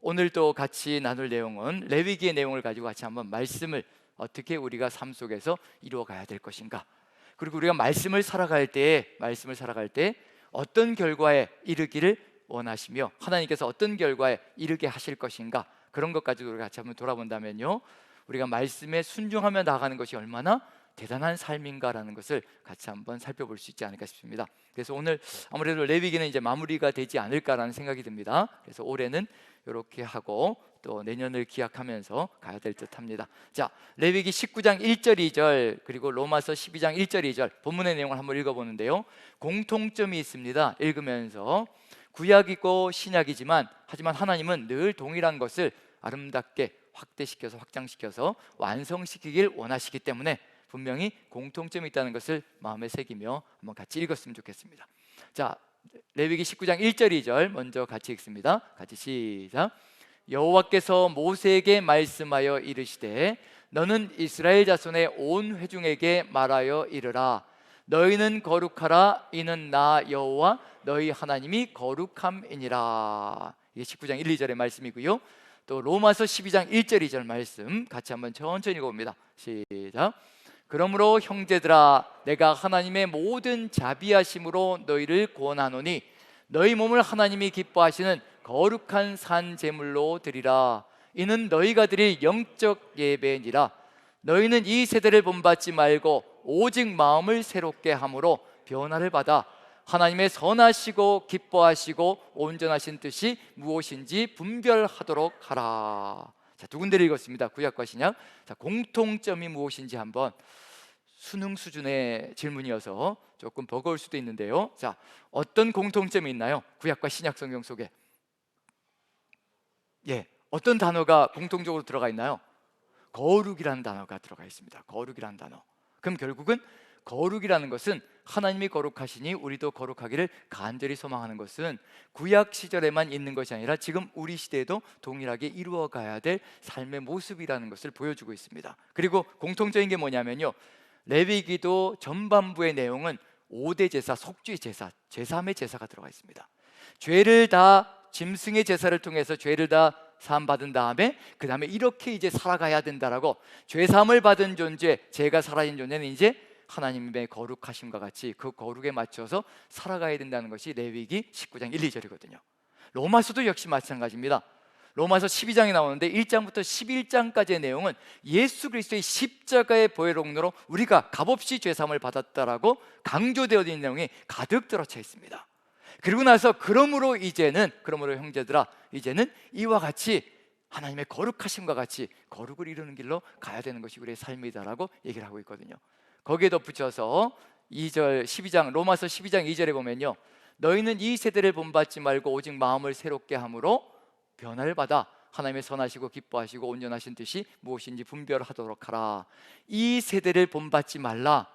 오늘 또 같이 나눌 내용은 레위기의 내용을 가지고 같이 한번 말씀을 어떻게 우리가 삶 속에서 이루어가야 될 것인가, 그리고 우리가 말씀을 살아갈 때 어떤 결과에 이르기를 원하시며 하나님께서 어떤 결과에 이르게 하실 것인가, 그런 것까지 우리가 같이 한번 돌아본다면요, 우리가 말씀에 순종하며 나아가는 것이 얼마나 대단한 삶인가라는 것을 같이 한번 살펴볼 수 있지 않을까 싶습니다. 그래서 오늘 아무래도 레위기는 이제 마무리가 되지 않을까라는 생각이 듭니다. 그래서 올해는 이렇게 하고 또 내년을 기약하면서 가야 될 듯합니다. 자, 레위기 19장 1절 2절 그리고 로마서 12장 1절 2절 본문의 내용을 한번 읽어보는데요, 공통점이 있습니다. 읽으면서 구약이고 신약이지만 하지만 하나님은 늘 동일한 것을 아름답게 확대시켜서 확장시켜서 완성시키길 원하시기 때문에 분명히 공통점이 있다는 것을 마음에 새기며 한번 같이 읽었으면 좋겠습니다. 자, 레위기 19장 1절 2절 먼저 같이 읽습니다. 같이 시작. 여호와께서 모세에게 말씀하여 이르시되 너는 이스라엘 자손의 온 회중에게 말하여 이르라. 너희는 거룩하라. 이는 나 여호와 너희 하나님이 거룩함이니라. 이게 19장 1, 2절의 말씀이고요. 또 로마서 12장 1절 2절 말씀 같이 한번 천천히 읽어봅니다. 시작. 그러므로 형제들아, 내가 하나님의 모든 자비하심으로 너희를 구원하노니 너희 몸을 하나님이 기뻐하시는 거룩한 산 제물로 드리라. 이는 너희가 드릴 영적 예배니라. 너희는 이 세대를 본받지 말고 오직 마음을 새롭게 함으로 변화를 받아 하나님의 선하시고 기뻐하시고 온전하신 뜻이 무엇인지 분별하도록 하라. 자, 두 군데를 읽었습니다. 구약과 신약. 자, 공통점이 무엇인지 한번, 수능 수준의 질문이어서 조금 버거울 수도 있는데요. 자, 어떤 공통점이 있나요? 구약과 신약 성경 속에 어떤 단어가 공통적으로 들어가 있나요? 거룩이라는 단어가 들어가 있습니다. 거룩이라는 단어. 그럼 결국은 거룩이라는 것은 하나님이 거룩하시니 우리도 거룩하기를 간절히 소망하는 것은 구약 시절에만 있는 것이 아니라 지금 우리 시대에도 동일하게 이루어가야 될 삶의 모습이라는 것을 보여주고 있습니다. 그리고 공통적인 게 뭐냐면요, 레위기도 전반부의 내용은 5대 제사, 속죄 제사, 제3의 제사가 들어가 있습니다. 죄를 다 짐승의 제사를 통해서 죄를 다 사함 받은 다음에 그 다음에 이렇게 이제 살아가야 된다라고, 죄 사함을 받은 존재, 죄가 사라진 존재는 이제 하나님의 거룩하심과 같이 그 거룩에 맞춰서 살아가야 된다는 것이 레위기 19장 1, 2절이거든요. 로마서도 역시 마찬가지입니다. 로마서 12장이 나오는데 1장부터 11장까지의 내용은 예수 그리스도의 십자가의 보혈로 우리가 값없이 죄사함을 받았다라고 강조되어 있는 내용이 가득 들어차 있습니다. 그리고 나서 그러므로 형제들아, 이제는 이와 같이 하나님의 거룩하심과 같이 거룩을 이루는 길로 가야 되는 것이 우리의 삶이다라고 얘기를 하고 있거든요. 거기에 덧붙여서 2절 12장 로마서 12장 2절에 보면요, 너희는 이 세대를 본받지 말고 오직 마음을 새롭게 함으로 변화를 받아 하나님의 선하시고 기뻐하시고 온전하신 뜻이 무엇인지 분별하도록 하라. 이 세대를 본받지 말라.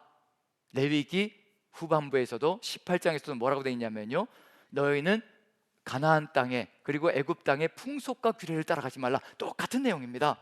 레위기 후반부에서도 18장에서도 뭐라고 되어 있냐면요, 너희는 가나안 땅에 그리고 애굽 땅의 풍속과 규례를 따라가지 말라. 똑같은 내용입니다.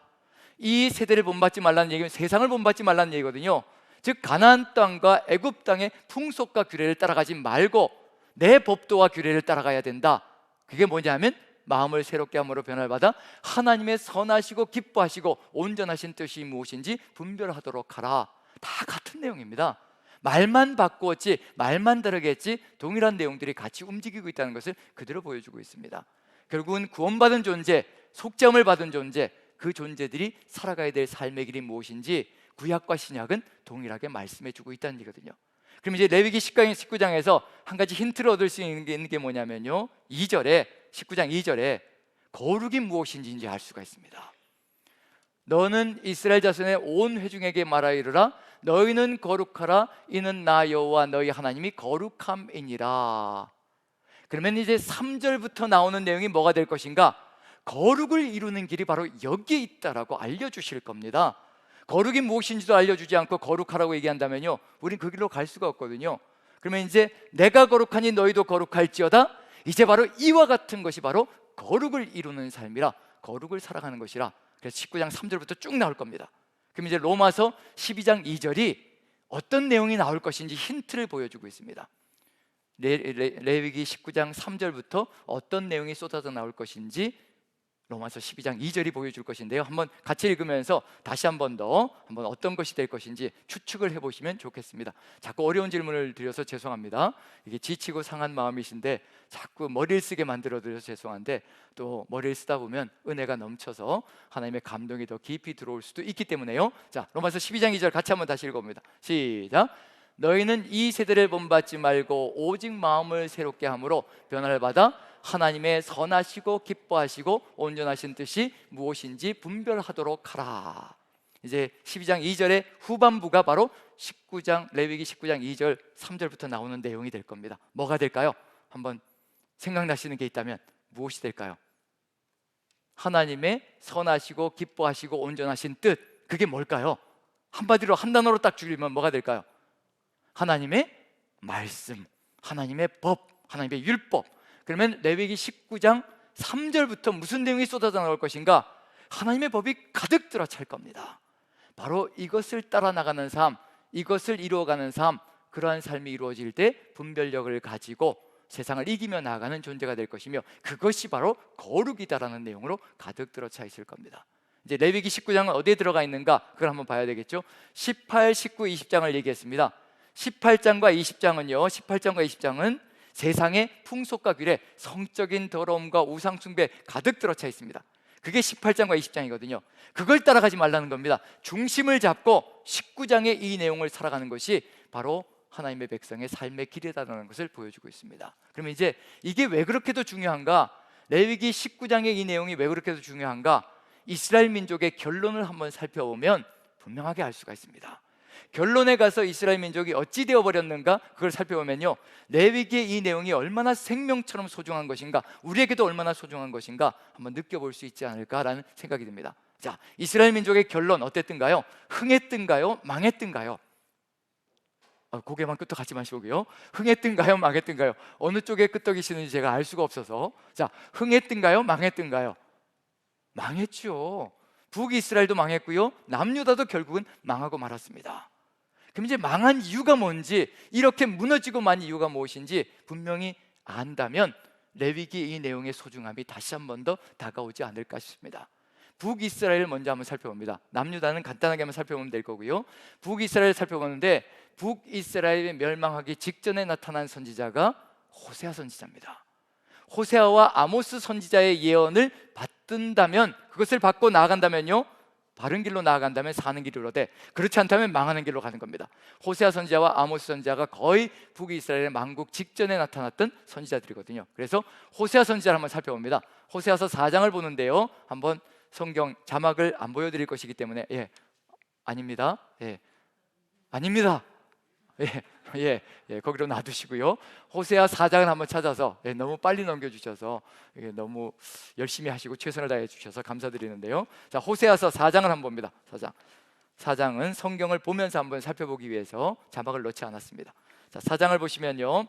이 세대를 본받지 말라는 얘기는 세상을 본받지 말라는 얘기거든요. 즉 가나안 땅과 애굽 땅의 풍속과 규례를 따라가지 말고 내 법도와 규례를 따라가야 된다. 그게 뭐냐면 마음을 새롭게 함으로 변화를 받아 하나님의 선하시고 기뻐하시고 온전하신 뜻이 무엇인지 분별하도록 하라. 다 같은 내용입니다. 말만 바꾸었지, 말만 다르게 했지 동일한 내용들이 같이 움직이고 있다는 것을 그대로 보여주고 있습니다. 결국은 구원받은 존재, 속죄함을 받은 존재, 그 존재들이 살아가야 될 삶의 길이 무엇인지 구약과 신약은 동일하게 말씀해 주고 있다는 얘기거든요. 그럼 이제 레위기 19장에서 한 가지 힌트를 얻을 수 있는 게 뭐냐면요, 19장 2절에 거룩이 무엇인지 이제 알 수가 있습니다. 너는 이스라엘 자손의 온 회중에게 말하여 이르라. 너희는 거룩하라. 이는 나 여호와 너희 하나님이 거룩함이니라. 그러면 이제 3절부터 나오는 내용이 뭐가 될 것인가? 거룩을 이루는 길이 바로 여기에 있다라고 알려주실 겁니다. 거룩이 무엇인지도 알려주지 않고 거룩하라고 얘기한다면요, 우린 그 길로 갈 수가 없거든요. 그러면 이제 내가 거룩하니 너희도 거룩할지어다. 이제 바로 이와 같은 것이 바로 거룩을 이루는 삶이라, 거룩을 살아가는 것이라. 그래서 19장 3절부터 쭉 나올 겁니다. 그럼 이제 로마서 12장 2절이 어떤 내용이 나올 것인지 힌트를 보여주고 있습니다. 레위기 19장 3절부터 어떤 내용이 쏟아져 나올 것인지 로마서 12장 2절이 보여줄 것인데요, 한번 같이 읽으면서 다시 한번 어떤 것이 될 것인지 추측을 해보시면 좋겠습니다. 자꾸 어려운 질문을 드려서 죄송합니다. 이게 지치고 상한 마음이신데 자꾸 머리를 쓰게 만들어드려서 죄송한데, 또 머리를 쓰다 보면 은혜가 넘쳐서 하나님의 감동이 더 깊이 들어올 수도 있기 때문에요. 자, 로마서 12장 2절 같이 한번 다시 읽어봅니다. 시작. 너희는 이 세대를 본받지 말고 오직 마음을 새롭게 함으로 변화를 받아 하나님의 선하시고 기뻐하시고 온전하신 뜻이 무엇인지 분별하도록 하라. 이제 12장 2절의 후반부가 바로 레위기 19장 2절 3절부터 나오는 내용이 될 겁니다. 뭐가 될까요? 한번 생각나시는 게 있다면 무엇이 될까요? 하나님의 선하시고 기뻐하시고 온전하신 뜻, 그게 뭘까요? 한마디로 한 단어로 딱 줄이면 뭐가 될까요? 하나님의 말씀, 하나님의 법, 하나님의 율법. 그러면 레위기 19장 3절부터 무슨 내용이 쏟아져 나올 것인가? 하나님의 법이 가득 들어찰 겁니다. 바로 이것을 따라 나가는 삶, 이것을 이루어가는 삶, 그러한 삶이 이루어질 때 분별력을 가지고 세상을 이기며 나아가는 존재가 될 것이며, 그것이 바로 거룩이다라는 내용으로 가득 들어차 있을 겁니다. 이제 레위기 19장은 어디에 들어가 있는가? 그걸 한번 봐야 되겠죠. 18, 19, 20장을 얘기했습니다. 18장과 20장은 세상의 풍속과 규례, 성적인 더러움과 우상 숭배 가득 들어차 있습니다. 그게 18장과 20장이거든요. 그걸 따라가지 말라는 겁니다. 중심을 잡고 19장의 이 내용을 살아가는 것이 바로 하나님의 백성의 삶의 길이라는 것을 보여주고 있습니다. 그러면 이제 이게 왜 그렇게도 중요한가? 레위기 19장의 이 내용이 왜 그렇게도 중요한가? 이스라엘 민족의 결론을 한번 살펴보면 분명하게 알 수가 있습니다. 결론에 가서 이스라엘 민족이 어찌 되어버렸는가, 그걸 살펴보면요, 레위기의 이 내용이 얼마나 생명처럼 소중한 것인가, 우리에게도 얼마나 소중한 것인가 한번 느껴볼 수 있지 않을까라는 생각이 듭니다. 자, 이스라엘 민족의 결론 어땠던가요? 흥했던가요? 망했던가요? 고개만 끄덕 하지 마시고요. 흥했던가요? 망했던가요? 어느 쪽에 끄덕이시는지 제가 알 수가 없어서. 자, 흥했던가요? 망했던가요? 망했죠. 북이스라엘도 망했고요, 남유다도 결국은 망하고 말았습니다. 그럼 이제 망한 이유가 뭔지, 이렇게 무너지고 만 이유가 무엇인지 분명히 안다면 레위기 이 내용의 소중함이 다시 한 번 더 다가오지 않을까 싶습니다. 북이스라엘 먼저 한번 살펴봅니다. 남유다는 간단하게 한번 살펴보면 될 거고요, 북이스라엘 살펴보는데, 북이스라엘이 멸망하기 직전에 나타난 선지자가 호세아 선지자입니다. 호세아와 아모스 선지자의 예언을 받든다면, 그것을 받고 나아간다면요, 바른 길로 나아간다면 사는 길이로되, 그렇지 않다면 망하는 길로 가는 겁니다. 호세아 선지자와 아모스 선지자가 거의 북이스라엘의 망국 직전에 나타났던 선지자들이거든요. 그래서 호세아 선지자를 한번 살펴봅니다. 호세아서 4장을 보는데요, 한번 성경 자막을 안 보여드릴 것이기 때문에 아닙니다. 아닙니다. 거기로 놔두시고요. 호세아 4장을 한번 찾아서, 너무 빨리 넘겨주셔서 너무 열심히 하시고 최선을 다해 주셔서 감사드리는데요. 자, 호세아서 4장을 한번 봅니다. 4장은 성경을 보면서 한번 살펴보기 위해서 자막을 넣지 않았습니다. 자, 4장을 보시면요,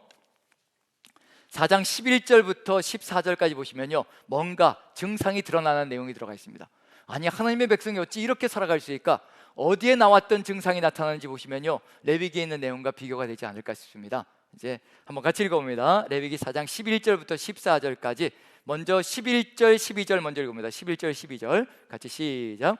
4장 11절부터 14절까지 보시면요, 뭔가 증상이 드러나는 내용이 들어가 있습니다. 아니, 하나님의 백성이 어찌 이렇게 살아갈 수 있을까? 어디에 나왔던 증상이 나타나는지 보시면요, 레위기에 있는 내용과 비교가 되지 않을까 싶습니다. 이제 한번 같이 읽어봅니다. 레위기 4장 11절부터 14절까지. 먼저 11절, 12절 먼저 읽어봅니다. 11절, 12절 같이 시작.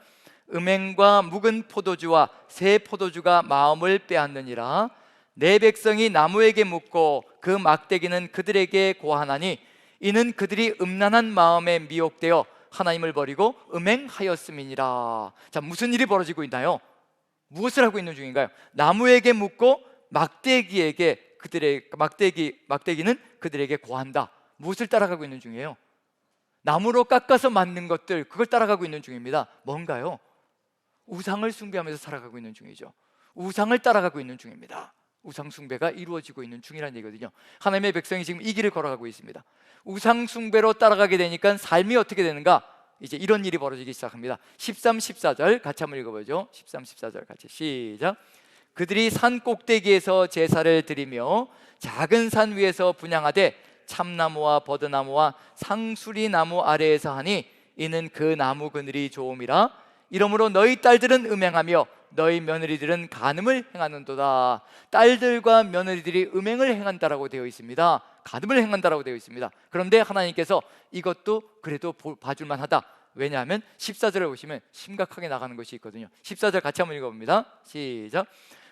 음행과 묵은 포도주와 새 포도주가 마음을 빼앗느니라. 내 백성이 나무에게 묻고 그 막대기는 그들에게 고하나니, 이는 그들이 음란한 마음에 미혹되어 하나님을 버리고 음행하였음이니라. 자, 무슨 일이 벌어지고 있나요? 무엇을 하고 있는 중인가요? 나무에게 묻고 막대기는 그들에게 고한다. 무엇을 따라가고 있는 중이에요? 나무로 깎아서 만든 것들, 그걸 따라가고 있는 중입니다. 뭔가요? 우상을 숭배하면서 살아가고 있는 중이죠. 우상을 따라가고 있는 중입니다. 우상 숭배가 이루어지고 있는 중이라는 얘기거든요. 하나님의 백성이 지금 이 길을 걸어가고 있습니다. 우상 숭배로 따라가게 되니까 삶이 어떻게 되는가? 이제 이런 일이 벌어지기 시작합니다. 13, 14절 같이 한번 읽어보죠. 13, 14절 같이 시작. 그들이 산 꼭대기에서 제사를 드리며 작은 산 위에서 분향하되 참나무와 버드나무와 상수리나무 아래에서 하니, 이는 그 나무 그늘이 좋음이라. 이러므로 너희 딸들은 음행하며 너희 며느리들은 간음을 행하는도다. 딸들과 며느리들이 음행을 행한다라고 되어 있습니다. 간음을 행한다라고 되어 있습니다. 그런데 하나님께서 이것도 그래도 봐줄만 하다. 왜냐하면 14절에 보시면 심각하게 나가는 것이 있거든요. 14절 같이 한번 읽어봅니다. 시작.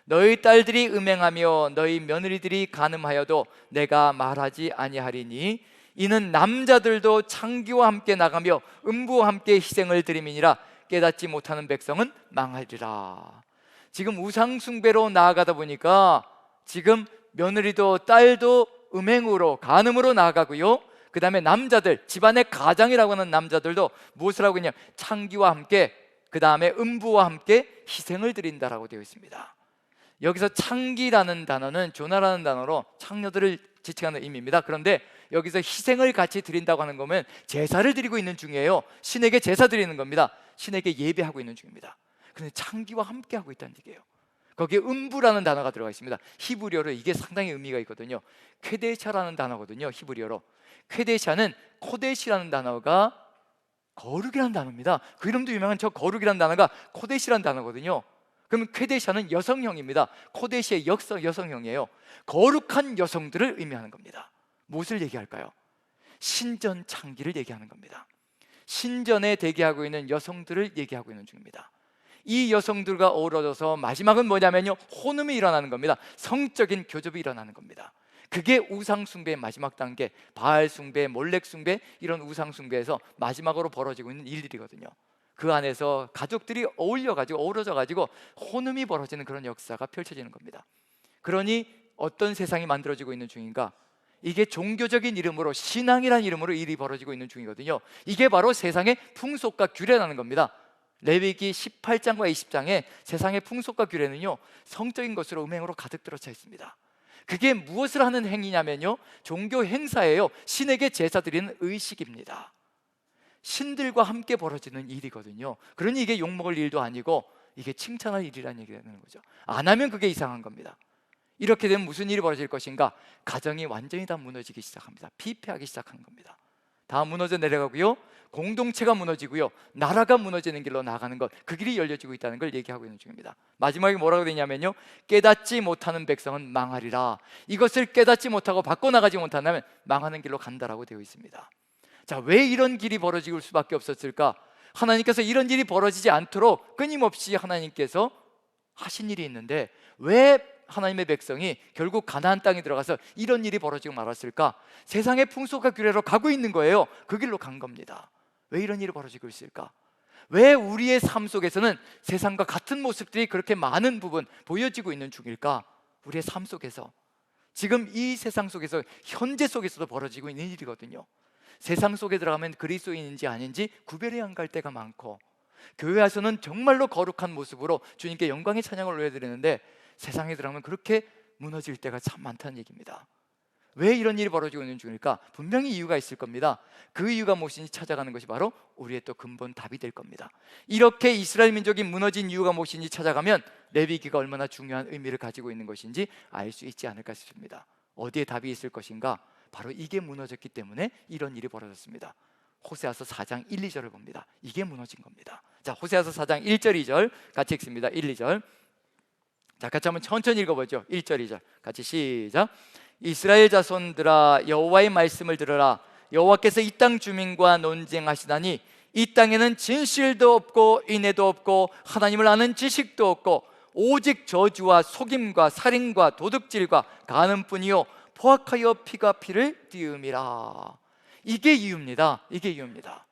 너희 딸들이 음행하며 너희 며느리들이 간음하여도 내가 말하지 아니하리니 이는 남자들도 창기와 함께 나가며 음부와 함께 희생을 드림이니라. 깨닫지 못하는 백성은 망하리라. 지금 우상숭배로 나아가다 보니까 지금 며느리도 딸도 음행으로 간음으로 나아가고요, 그 다음에 남자들, 집안의 가장이라고 하는 남자들도 무엇을 하고 있냐, 창기와 함께, 그 다음에 음부와 함께 희생을 드린다라고 되어 있습니다. 여기서 창기라는 단어는 조나라는 단어로 창녀들을 지칭하는 의미입니다. 그런데 여기서 희생을 같이 드린다고 하는 거면 제사를 드리고 있는 중이에요. 신에게 제사 드리는 겁니다. 신에게 예배하고 있는 중입니다. 그런데 창기와 함께 하고 있다는 얘기예요. 거기에 음부라는 단어가 들어가 있습니다. 히브리어로 이게 상당히 의미가 있거든요. 쾌데샤라는 단어거든요. 히브리어로 쾌데샤는 코데시라는 단어가 거룩이라는 단어입니다. 그 이름도 유명한 저 거룩이라는 단어가 코데시라는 단어거든요. 그러면 쾌데샤는 여성형입니다. 코데시의 여성형이에요. 거룩한 여성들을 의미하는 겁니다. 무엇을 얘기할까요? 신전 창기를 얘기하는 겁니다. 신전에 대기하고 있는 여성들을 얘기하고 있는 중입니다. 이 여성들과 어우러져서 마지막은 뭐냐면요, 혼음이 일어나는 겁니다. 성적인 교접이 일어나는 겁니다. 그게 우상숭배의 마지막 단계, 바알숭배, 몰렉숭배, 이런 우상숭배에서 마지막으로 벌어지고 있는 일들이거든요. 그 안에서 가족들이 어우러져가지고 혼음이 벌어지는 그런 역사가 펼쳐지는 겁니다. 그러니 어떤 세상이 만들어지고 있는 중인가? 이게 종교적인 이름으로, 신앙이라는 이름으로 일이 벌어지고 있는 중이거든요. 이게 바로 세상의 풍속과 규례라는 겁니다. 레위기 18장과 20장에 세상의 풍속과 규례는요, 성적인 것으로 음행으로 가득 들어차 있습니다. 그게 무엇을 하는 행위냐면요, 종교 행사예요. 신에게 제사 드리는 의식입니다. 신들과 함께 벌어지는 일이거든요. 그러니 이게 욕먹을 일도 아니고 이게 칭찬할 일이라는 얘기가 되는 거죠. 안 하면 그게 이상한 겁니다. 이렇게 되면 무슨 일이 벌어질 것인가? 가정이 완전히 다 무너지기 시작합니다. 피폐하기 시작하는 겁니다. 다 무너져 내려가고요, 공동체가 무너지고요, 나라가 무너지는 길로 나아가는 것, 그 길이 열려지고 있다는 걸 얘기하고 있는 중입니다. 마지막에 뭐라고 되냐면요, 깨닫지 못하는 백성은 망하리라. 이것을 깨닫지 못하고 바꿔나가지 못한다면 망하는 길로 간다라고 되어 있습니다. 자, 왜 이런 길이 벌어질 수밖에 없었을까? 하나님께서 이런 일이 벌어지지 않도록 끊임없이 하나님께서 하신 일이 있는데, 왜 하나님의 백성이 결국 가나안 땅에 들어가서 이런 일이 벌어지고 말았을까? 세상의 풍속과 규례로 가고 있는 거예요. 그 길로 간 겁니다. 왜 이런 일이 벌어지고 있을까? 왜 우리의 삶 속에서는 세상과 같은 모습들이 그렇게 많은 부분 보여지고 있는 중일까? 우리의 삶 속에서, 지금 이 세상 속에서, 현재 속에서도 벌어지고 있는 일이거든요. 세상 속에 들어가면 그리스도인인지 아닌지 구별이 안 갈 때가 많고, 교회 와서는 정말로 거룩한 모습으로 주님께 영광의 찬양을 올려드리는데 세상에 들어가면 그렇게 무너질 때가 참 많다는 얘기입니다. 왜 이런 일이 벌어지고 있는 중일까? 분명히 이유가 있을 겁니다. 그 이유가 무엇인지 찾아가는 것이 바로 우리의 또 근본 답이 될 겁니다. 이렇게 이스라엘 민족이 무너진 이유가 무엇인지 찾아가면 레위기가 얼마나 중요한 의미를 가지고 있는 것인지 알 수 있지 않을까 싶습니다. 어디에 답이 있을 것인가? 바로 이게 무너졌기 때문에 이런 일이 벌어졌습니다. 호세아서 4장 1, 2절을 봅니다. 이게 무너진 겁니다. 자, 호세아서 4장 1절 2절 같이 읽습니다. 1, 2절. 자, 같이 한번 천천히 읽어보죠. 1절 2절 같이 시작. 이스라엘 자손들아, 여호와의 말씀을 들으라. 여호와께서 이 땅 주민과 논쟁하시다니 이 땅에는 진실도 없고 인애도 없고 하나님을 아는 지식도 없고 오직 저주와 속임과 살인과 도둑질과 간음뿐이요 포악하여 피가 피를 띄움이라. 이게 이유입니다. 이게 이유입니다.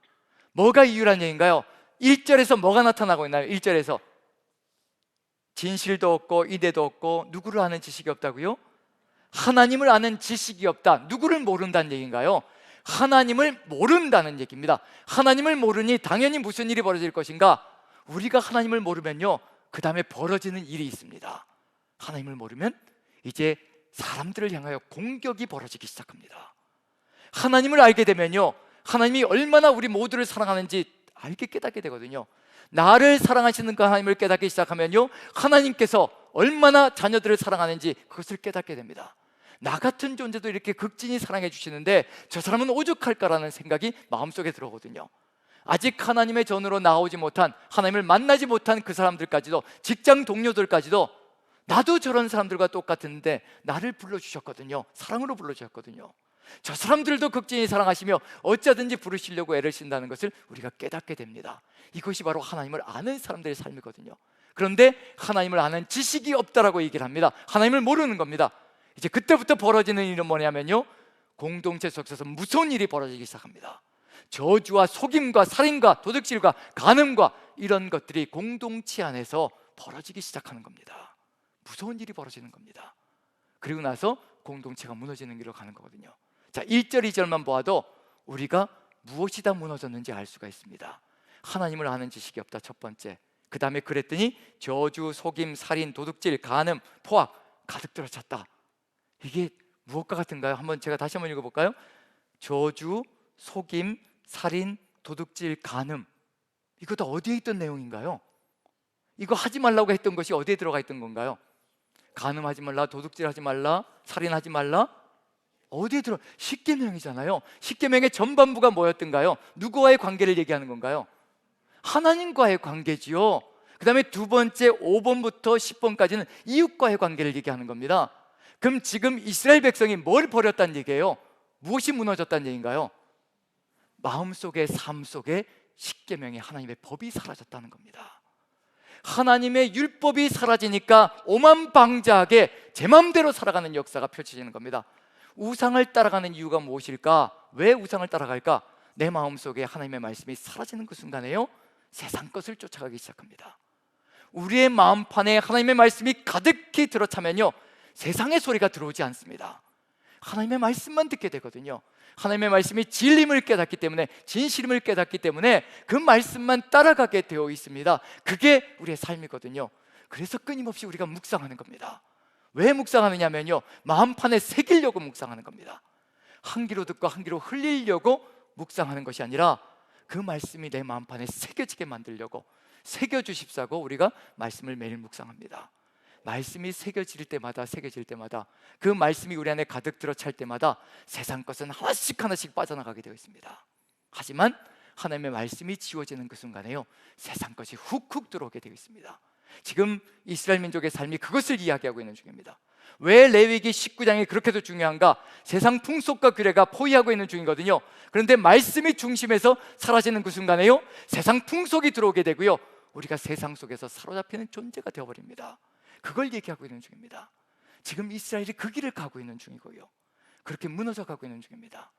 뭐가 이유란 얘기인가요? 1절에서 뭐가 나타나고 있나요? 1절에서 진실도 없고 인애도 없고 누구를 아는 지식이 없다고요? 하나님을 아는 지식이 없다. 누구를 모른다는 얘기인가요? 하나님을 모른다는 얘기입니다. 하나님을 모르니 당연히 무슨 일이 벌어질 것인가? 우리가 하나님을 모르면요, 그 다음에 벌어지는 일이 있습니다. 하나님을 모르면 이제 사람들을 향하여 공격이 벌어지기 시작합니다. 하나님을 알게 되면요, 하나님이 얼마나 우리 모두를 사랑하는지 알게 깨닫게 되거든요. 나를 사랑하시는 그 하나님을 깨닫기 시작하면요, 하나님께서 얼마나 자녀들을 사랑하는지 그것을 깨닫게 됩니다. 나 같은 존재도 이렇게 극진히 사랑해 주시는데 저 사람은 오죽할까라는 생각이 마음속에 들어오거든요. 아직 하나님의 전으로 나오지 못한, 하나님을 만나지 못한 그 사람들까지도, 직장 동료들까지도 나도 저런 사람들과 똑같은데 나를 불러주셨거든요. 사랑으로 불러주셨거든요. 저 사람들도 극진히 사랑하시며 어쩌든지 부르시려고 애를 쓴다는 것을 우리가 깨닫게 됩니다. 이것이 바로 하나님을 아는 사람들의 삶이거든요. 그런데 하나님을 아는 지식이 없다라고 얘기를 합니다. 하나님을 모르는 겁니다. 이제 그때부터 벌어지는 일은 뭐냐면요, 공동체 속에서 무서운 일이 벌어지기 시작합니다. 저주와 속임과 살인과 도둑질과 간음과 이런 것들이 공동체 안에서 벌어지기 시작하는 겁니다. 무서운 일이 벌어지는 겁니다. 그리고 나서 공동체가 무너지는 길로 가는 거거든요. 자, 1절 2절만 보아도 우리가 무엇이 다 무너졌는지 알 수가 있습니다. 하나님을 아는 지식이 없다, 첫 번째. 그 다음에 그랬더니 저주, 속임, 살인, 도둑질, 간음, 포악 가득 들어찼다. 이게 무엇과 같은가요? 한번 제가 다시 한번 읽어볼까요? 저주, 속임, 살인, 도둑질, 간음. 이거 다 어디에 있던 내용인가요? 이거 하지 말라고 했던 것이 어디에 들어가 있던 건가요? 간음하지 말라, 도둑질하지 말라, 살인하지 말라. 어디에 들어? 십계명이잖아요. 십계명의 전반부가 뭐였던가요? 누구와의 관계를 얘기하는 건가요? 하나님과의 관계지요. 그 다음에 두 번째 5번부터 10번까지는 이웃과의 관계를 얘기하는 겁니다. 그럼 지금 이스라엘 백성이 뭘 버렸다는 얘기예요? 무엇이 무너졌다는 얘기인가요? 마음속에, 삶 속에 십계명의 하나님의 법이 사라졌다는 겁니다. 하나님의 율법이 사라지니까 오만방자하게 제 마음대로 살아가는 역사가 펼쳐지는 겁니다. 우상을 따라가는 이유가 무엇일까? 왜 우상을 따라갈까? 내 마음속에 하나님의 말씀이 사라지는 그 순간에요, 세상 것을 쫓아가기 시작합니다. 우리의 마음판에 하나님의 말씀이 가득히 들어차면요, 세상의 소리가 들어오지 않습니다. 하나님의 말씀만 듣게 되거든요. 하나님의 말씀이 진림을 깨닫기 때문에, 진실임을 깨닫기 때문에 그 말씀만 따라가게 되어 있습니다. 그게 우리의 삶이거든요. 그래서 끊임없이 우리가 묵상하는 겁니다. 왜 묵상하느냐면요, 마음판에 새기려고 묵상하는 겁니다. 한 귀로 듣고 한 귀로 흘리려고 묵상하는 것이 아니라 그 말씀이 내 마음판에 새겨지게 만들려고, 새겨주십사고 우리가 말씀을 매일 묵상합니다. 말씀이 새겨질 때마다 그 말씀이 우리 안에 가득 들어찰 때마다 세상 것은 하나씩 하나씩 빠져나가게 되어 있습니다. 하지만 하나님의 말씀이 지워지는 그 순간에요, 세상 것이 훅훅 들어오게 되어 있습니다. 지금 이스라엘 민족의 삶이 그것을 이야기하고 있는 중입니다. 왜 레위기 19장이 그렇게도 중요한가? 세상 풍속과 규례가 포위하고 있는 중이거든요. 그런데 말씀이 중심에서 사라지는 그 순간에요, 세상 풍속이 들어오게 되고요, 우리가 세상 속에서 사로잡히는 존재가 되어버립니다. 그걸 얘기하고 있는 중입니다. 지금 이스라엘이 그 길을 가고 있는 중이고요, 그렇게 무너져 가고 있는 중입니다.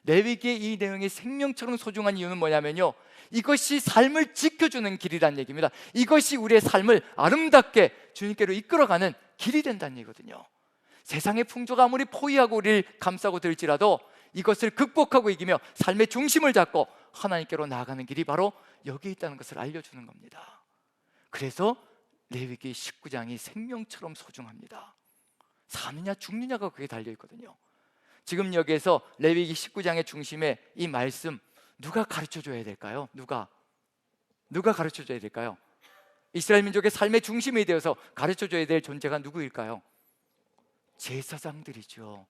레위기의 이 내용이 생명처럼 소중한 이유는 뭐냐면요, 이것이 삶을 지켜주는 길이라는 얘기입니다. 이것이 우리의 삶을 아름답게 주님께로 이끌어가는 길이 된다는 얘기거든요. 세상의 풍조가 아무리 포위하고 우리를 감싸고 들지라도 이것을 극복하고 이기며 삶의 중심을 잡고 하나님께로 나아가는 길이 바로 여기 있다는 것을 알려주는 겁니다. 그래서 레위기 19장이 생명처럼 소중합니다. 사느냐 죽느냐가 그게 달려있거든요. 지금 여기에서 레위기 19장의 중심에 이 말씀, 누가 가르쳐줘야 될까요? 누가 가르쳐줘야 될까요? 이스라엘 민족의 삶의 중심이 되어서 가르쳐줘야 될 존재가 누구일까요? 제사장들이죠.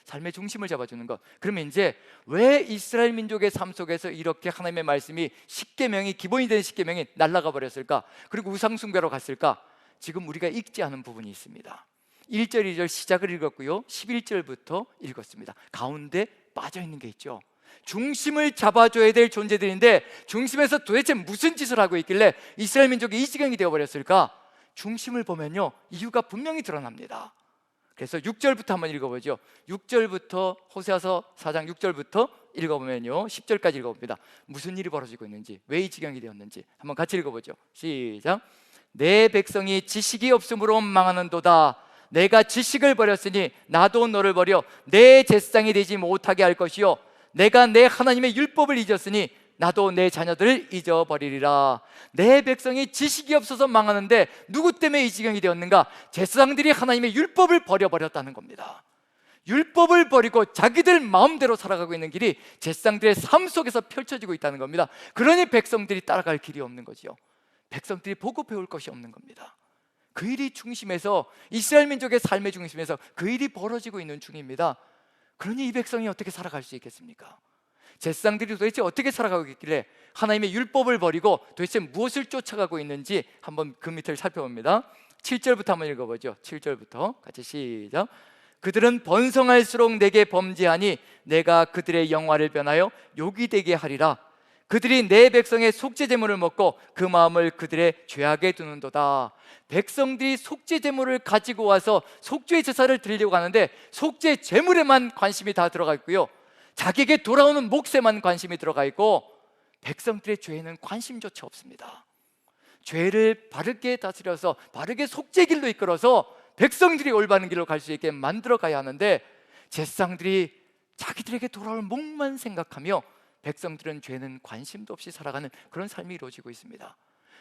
삶의 중심을 잡아주는 것. 그러면 이제 왜 이스라엘 민족의 삶 속에서 이렇게 하나님의 말씀이 십계명이, 기본이 되는 십계명이 날아가 버렸을까? 그리고 우상숭배로 갔을까? 지금 우리가 읽지 않은 부분이 있습니다. 1절 2절 시작을 읽었고요, 11절부터 읽었습니다. 가운데 빠져있는 게 있죠. 중심을 잡아줘야 될 존재들인데 중심에서 도대체 무슨 짓을 하고 있길래 이스라엘 민족이 이 지경이 되어버렸을까? 중심을 보면요, 이유가 분명히 드러납니다. 그래서 6절부터 한번 읽어보죠. 6절부터, 호세아서 4장 6절부터 읽어보면요, 10절까지 읽어봅니다. 무슨 일이 벌어지고 있는지, 왜 이 지경이 되었는지 한번 같이 읽어보죠. 시작. 내 백성이 지식이 없으므로 망하는도다. 내가 지식을 버렸으니 나도 너를 버려 내 제사장이 되지 못하게 할 것이요, 내가 내 하나님의 율법을 잊었으니 나도 내 자녀들을 잊어버리리라. 내 백성이 지식이 없어서 망하는데 누구 때문에 이 지경이 되었는가? 제사장들이 하나님의 율법을 버려버렸다는 겁니다. 율법을 버리고 자기들 마음대로 살아가고 있는 길이 제사장들의 삶 속에서 펼쳐지고 있다는 겁니다. 그러니 백성들이 따라갈 길이 없는 거지요. 백성들이 보고 배울 것이 없는 겁니다. 그 일이 중심에서, 이스라엘 민족의 삶의 중심에서 그 일이 벌어지고 있는 중입니다. 그러니 이 백성이 어떻게 살아갈 수 있겠습니까? 제사장들이 도대체 어떻게 살아가고 있길래 하나님의 율법을 버리고 도대체 무엇을 쫓아가고 있는지 한번 그 밑을 살펴봅니다. 7절부터 한번 읽어보죠. 7절부터 같이 시작. 그들은 번성할수록 내게 범죄하니 내가 그들의 영화를 변하여 욕이 되게 하리라. 그들이 내 백성의 속죄 제물을 먹고 그 마음을 그들의 죄악에 두는도다. 백성들이 속죄 제물을 가지고 와서 속죄 제사를 드리려고 하는데 속죄 제물에만 관심이 다 들어가 있고요, 자기에게 돌아오는 몫에만 관심이 들어가 있고 백성들의 죄에는 관심조차 없습니다. 죄를 바르게 다스려서 바르게 속죄 길로 이끌어서 백성들이 올바른 길로 갈 수 있게 만들어 가야 하는데, 제사장들이 자기들에게 돌아올 몫만 생각하며 백성들은 죄는 관심도 없이 살아가는 그런 삶이 이루어지고 있습니다.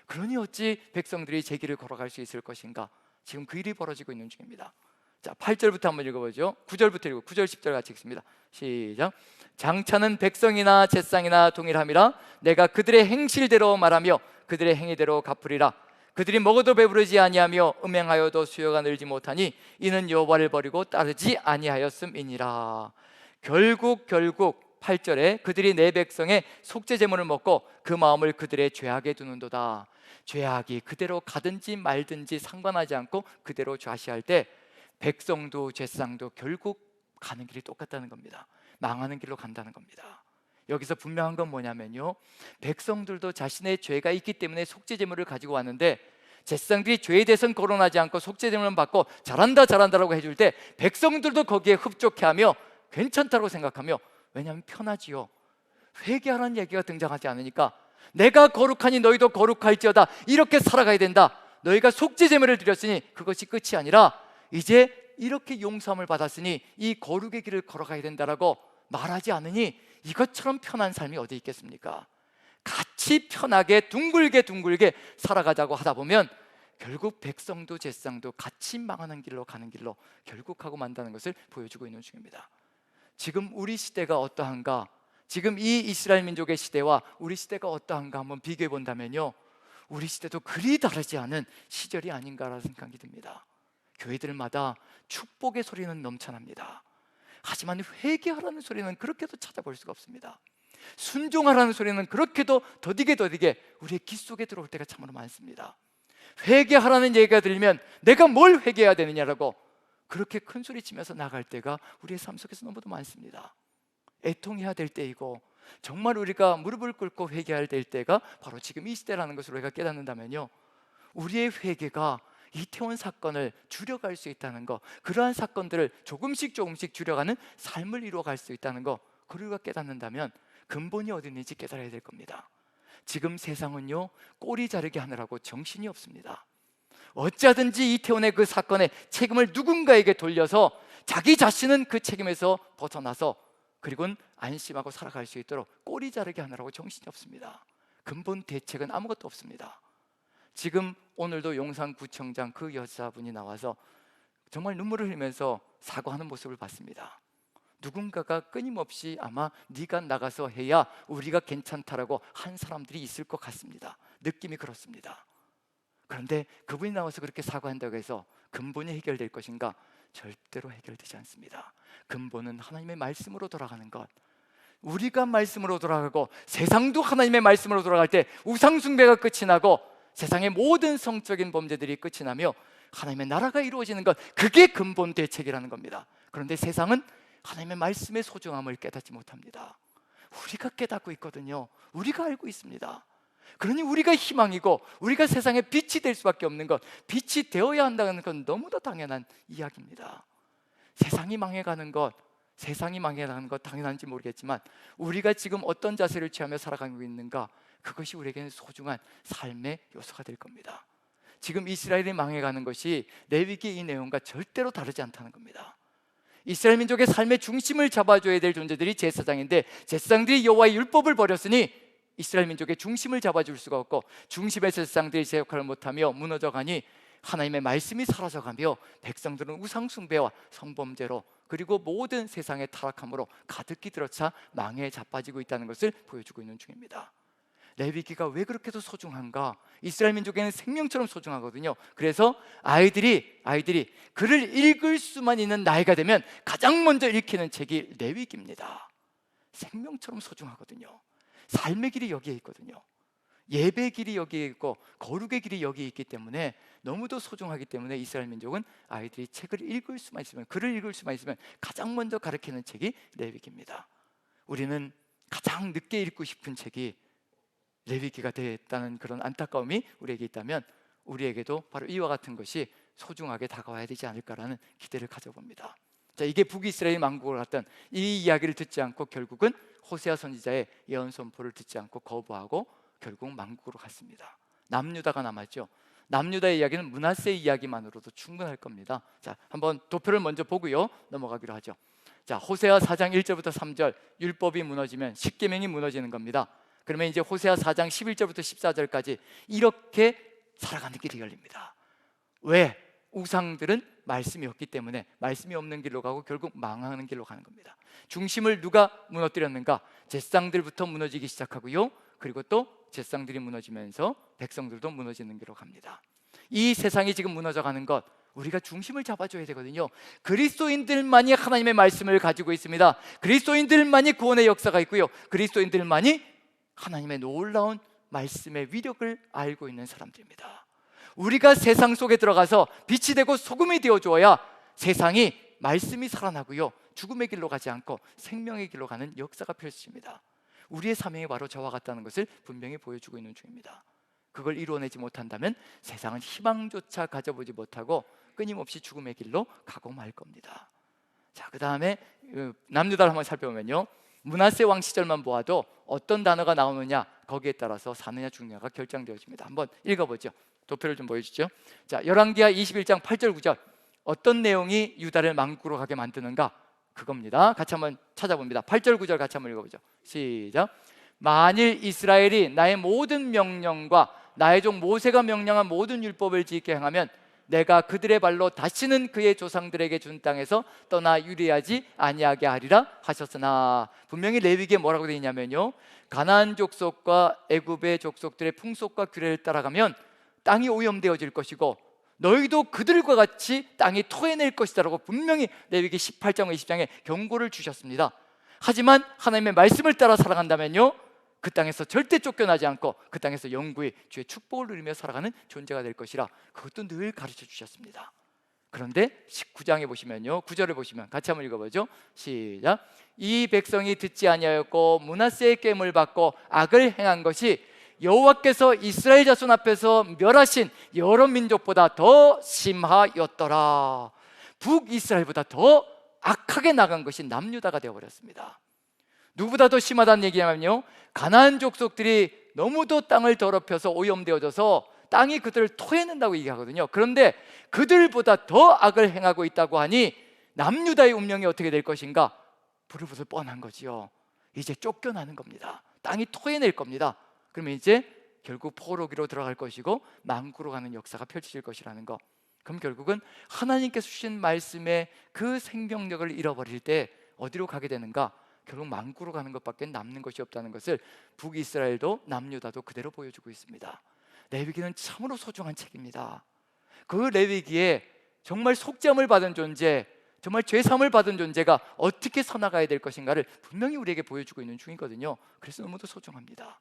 그러니 어찌 백성들이 제 길을 걸어갈 수 있을 것인가? 지금 그 일이 벌어지고 있는 중입니다. 자, 8절부터 한번 읽어보죠. 9절부터 읽고 9절 10절 같이 읽습니다. 시작. 장차는 백성이나 제사장이나 동일함이라. 내가 그들의 행실대로 말하며 그들의 행위대로 갚으리라. 그들이 먹어도 배부르지 아니하며 음행하여도 수요가 늘지 못하니 이는 여호와를 버리고 따르지 아니하였음이니라. 결국 8절에 그들이 내 백성의 속죄 제물을 먹고 그 마음을 그들의 죄악에 두는도다. 죄악이 그대로 가든지 말든지 상관하지 않고 그대로 좌시할 때 백성도 제사장도 결국 가는 길이 똑같다는 겁니다. 망하는 길로 간다는 겁니다. 여기서 분명한 건 뭐냐면요, 백성들도 자신의 죄가 있기 때문에 속죄 제물을 가지고 왔는데 제사장들이 죄에 대해서는 거론하지 않고 속죄 제물을 받고 잘한다 잘한다라고 해줄 때 백성들도 거기에 흡족해하며 괜찮다고 생각하며, 왜냐하면 편하지요. 회개하라는 얘기가 등장하지 않으니까 내가 거룩하니 너희도 거룩할지어다, 이렇게 살아가야 된다. 너희가 속죄 제물을 드렸으니 그것이 끝이 아니라 이제 이렇게 용서함을 받았으니 이 거룩의 길을 걸어가야 된다라고 말하지 않으니 이것처럼 편한 삶이 어디 있겠습니까? 같이 편하게 둥글게 살아가자고 하다 보면 결국 백성도 제사장도 같이 망하는 길로 가는 길로 결국 하고 만다는 것을 보여주고 있는 중입니다. 지금 우리 시대가 어떠한가, 지금 이 이스라엘 민족의 시대와 우리 시대가 어떠한가 한번 비교해 본다면요, 우리 시대도 그리 다르지 않은 시절이 아닌가라는 생각이 듭니다. 교회들마다 축복의 소리는 넘쳐납니다. 하지만 회개하라는 소리는 그렇게도 찾아볼 수가 없습니다. 순종하라는 소리는 그렇게도 더디게 우리의 귀 속에 들어올 때가 참으로 많습니다. 회개하라는 얘기가 들리면 내가 뭘 회개해야 되느냐라고 그렇게 큰 소리 치면서 나갈 때가 우리의 삶 속에서 너무도 많습니다. 애통해야 될 때이고 정말 우리가 무릎을 꿇고 회개해야 될 때가 바로 지금 이 시대라는 것을 우리가 깨닫는다면요, 우리의 회개가 이태원 사건을 줄여갈 수 있다는 것, 그러한 사건들을 조금씩 줄여가는 삶을 이루어갈 수 있다는 것, 그걸 우리가 깨닫는다면 근본이 어디 있는지 깨달아야 될 겁니다. 지금 세상은요, 꼬리 자르게 하느라고 정신이 없습니다. 어찌하든지 이태원의 그 사건의 책임을 누군가에게 돌려서 자기 자신은 그 책임에서 벗어나서 그리고는 안심하고 살아갈 수 있도록 꼬리 자르게 하느라고 정신이 없습니다. 근본 대책은 아무것도 없습니다. 지금 오늘도 용산구청장 그 여자분이 나와서 정말 눈물을 흘리면서 사과하는 모습을 봤습니다. 누군가가 끊임없이 아마 네가 나가서 해야 우리가 괜찮다라고 한 사람들이 있을 것 같습니다. 느낌이 그렇습니다. 그런데 그분이 나와서 그렇게 사과한다고 해서 근본이 해결될 것인가? 절대로 해결되지 않습니다. 근본은 하나님의 말씀으로 돌아가는 것. 우리가 말씀으로 돌아가고 세상도 하나님의 말씀으로 돌아갈 때 우상 숭배가 끝이 나고 세상의 모든 성적인 범죄들이 끝이 나며 하나님의 나라가 이루어지는 것, 그게 근본 대책이라는 겁니다. 그런데 세상은 하나님의 말씀의 소중함을 깨닫지 못합니다. 우리가 깨닫고 있거든요. 우리가 알고 있습니다. 그러니 우리가 희망이고 우리가 세상에 빛이 될 수밖에 없는 것, 빛이 되어야 한다는 건 너무도 당연한 이야기입니다. 세상이 망해가는 것 당연한지 모르겠지만 우리가 지금 어떤 자세를 취하며 살아가고 있는가, 그것이 우리에게는 소중한 삶의 요소가 될 겁니다. 지금 이스라엘이 망해가는 것이 레위기의 이 내용과 절대로 다르지 않다는 겁니다. 이스라엘 민족의 삶의 중심을 잡아줘야 될 존재들이 제사장인데 제사장들이 여호와의 율법을 버렸으니 이스라엘 민족의 중심을 잡아줄 수가 없고 중심의 제사장들이 제 역할을 못하며 무너져가니 하나님의 말씀이 사라져가며 백성들은 우상 숭배와 성범죄로 그리고 모든 세상의 타락함으로 가득히 들어차 망에 자빠지고 있다는 것을 보여주고 있는 중입니다. 레위기가 왜 그렇게도 소중한가? 이스라엘 민족에는 생명처럼 소중하거든요. 그래서 아이들이 글을 읽을 수만 있는 나이가 되면 가장 먼저 읽히는 책이 레위기입니다. 생명처럼 소중하거든요. 삶의 길이 여기에 있거든요. 예배 길이 여기에 있고 거룩의 길이 여기에 있기 때문에 너무도 소중하기 때문에 이스라엘 민족은 아이들이 책을 읽을 수만 있으면, 글을 읽을 수만 있으면 가장 먼저 가르치는 책이 레위기입니다. 우리는 가장 늦게 읽고 싶은 책이 레위기가 됐다는 그런 안타까움이 우리에게 있다면 우리에게도 바로 이와 같은 것이 소중하게 다가와야 되지 않을까라는 기대를 가져봅니다. 자, 이게 북이스라엘 망국을 갔던 이 이야기를 듣지 않고 결국은 호세아 선지자의 예언 선포를 듣지 않고 거부하고 결국 망국으로 갔습니다. 남유다가 남았죠. 남유다의 이야기는 므낫세의 이야기만으로도 충분할 겁니다. 자, 한번 도표를 먼저 보고요 넘어가기로 하죠. 자, 호세아 4장 1절부터 3절, 율법이 무너지면 십계명이 무너지는 겁니다. 그러면 이제 호세아 4장 11절부터 14절까지 이렇게 살아가는 길이 열립니다. 왜? 우상들은 말씀이 없기 때문에 말씀이 없는 길로 가고 결국 망하는 길로 가는 겁니다. 중심을 누가 무너뜨렸는가? 제사장들부터 무너지기 시작하고요, 그리고 또 제사장들이 무너지면서 백성들도 무너지는 길로 갑니다. 이 세상이 지금 무너져가는 것, 우리가 중심을 잡아줘야 되거든요. 그리스도인들만이 하나님의 말씀을 가지고 있습니다. 그리스도인들만이 구원의 역사가 있고요, 그리스도인들만이 하나님의 놀라운 말씀의 위력을 알고 있는 사람들입니다. 우리가 세상 속에 들어가서 빛이 되고 소금이 되어 주어야 세상이 말씀이 살아나고요, 죽음의 길로 가지 않고 생명의 길로 가는 역사가 펼쳐집니다. 우리의 사명이 바로 저와 같다는 것을 분명히 보여주고 있는 중입니다. 그걸 이루어내지 못한다면 세상은 희망조차 가져보지 못하고 끊임없이 죽음의 길로 가고 말 겁니다. 자, 그 다음에 남유다를 한번 살펴보면요, 므낫세 왕 시절만 보아도 어떤 단어가 나오느냐, 거기에 따라서 사느냐 죽느냐가 결정되어집니다. 한번 읽어보죠. 도표를 좀 보여주죠. 자, 열왕기하 21장 8절 9절, 어떤 내용이 유다를 망국으로 가게 만드는가? 그겁니다. 같이 한번 찾아봅니다. 8절 9절 같이 한번 읽어보죠. 시작. 만일 이스라엘이 나의 모든 명령과 나의 종 모세가 명령한 모든 율법을 지키게 행하면 내가 그들의 발로 다시는 그의 조상들에게 준 땅에서 떠나 유리하지 아니하게 하리라 하셨으나, 분명히 레위기에 뭐라고 되어 있냐면요, 가나안 족속과 애굽의 족속들의 풍속과 규례를 따라가면 땅이 오염되어질 것이고 너희도 그들과 같이 땅이 토해낼 것이다 라고 분명히 레위기 18장 20장에 경고를 주셨습니다. 하지만 하나님의 말씀을 따라 살아간다면요, 그 땅에서 절대 쫓겨나지 않고 그 땅에서 영구히 주의 축복을 누리며 살아가는 존재가 될 것이라, 그것도 늘 가르쳐 주셨습니다. 그런데 19장에 보시면요, 9절을 보시면 같이 한번 읽어보죠. 시작. 이 백성이 듣지 아니하였고 므낫세의 깸을 받고 악을 행한 것이 여호와께서 이스라엘 자손 앞에서 멸하신 여러 민족보다 더 심하였더라. 북이스라엘보다 더 악하게 나간 것이 남유다가 되어버렸습니다. 누구보다 더 심하다는 얘기냐면요, 가나안 족속들이 너무도 땅을 더럽혀서 오염되어져서 땅이 그들을 토해낸다고 얘기하거든요. 그런데 그들보다 더 악을 행하고 있다고 하니 남유다의 운명이 어떻게 될 것인가? 부르부르 뻔한 거지요. 이제 쫓겨나는 겁니다. 땅이 토해낼 겁니다. 그러면 이제 결국 포로기로 들어갈 것이고 망국으로 가는 역사가 펼쳐질 것이라는 거. 그럼 결국은 하나님께서 주신 말씀의 그 생명력을 잃어버릴 때 어디로 가게 되는가? 결국 망국으로 가는 것밖에 남는 것이 없다는 것을 북이스라엘도 남유다도 그대로 보여주고 있습니다. 레위기는 참으로 소중한 책입니다. 그 레위기에 정말 속죄함을 받은 존재, 정말 죄사함을 받은 존재가 어떻게 서나가야 될 것인가를 분명히 우리에게 보여주고 있는 중이거든요. 그래서 너무도 소중합니다.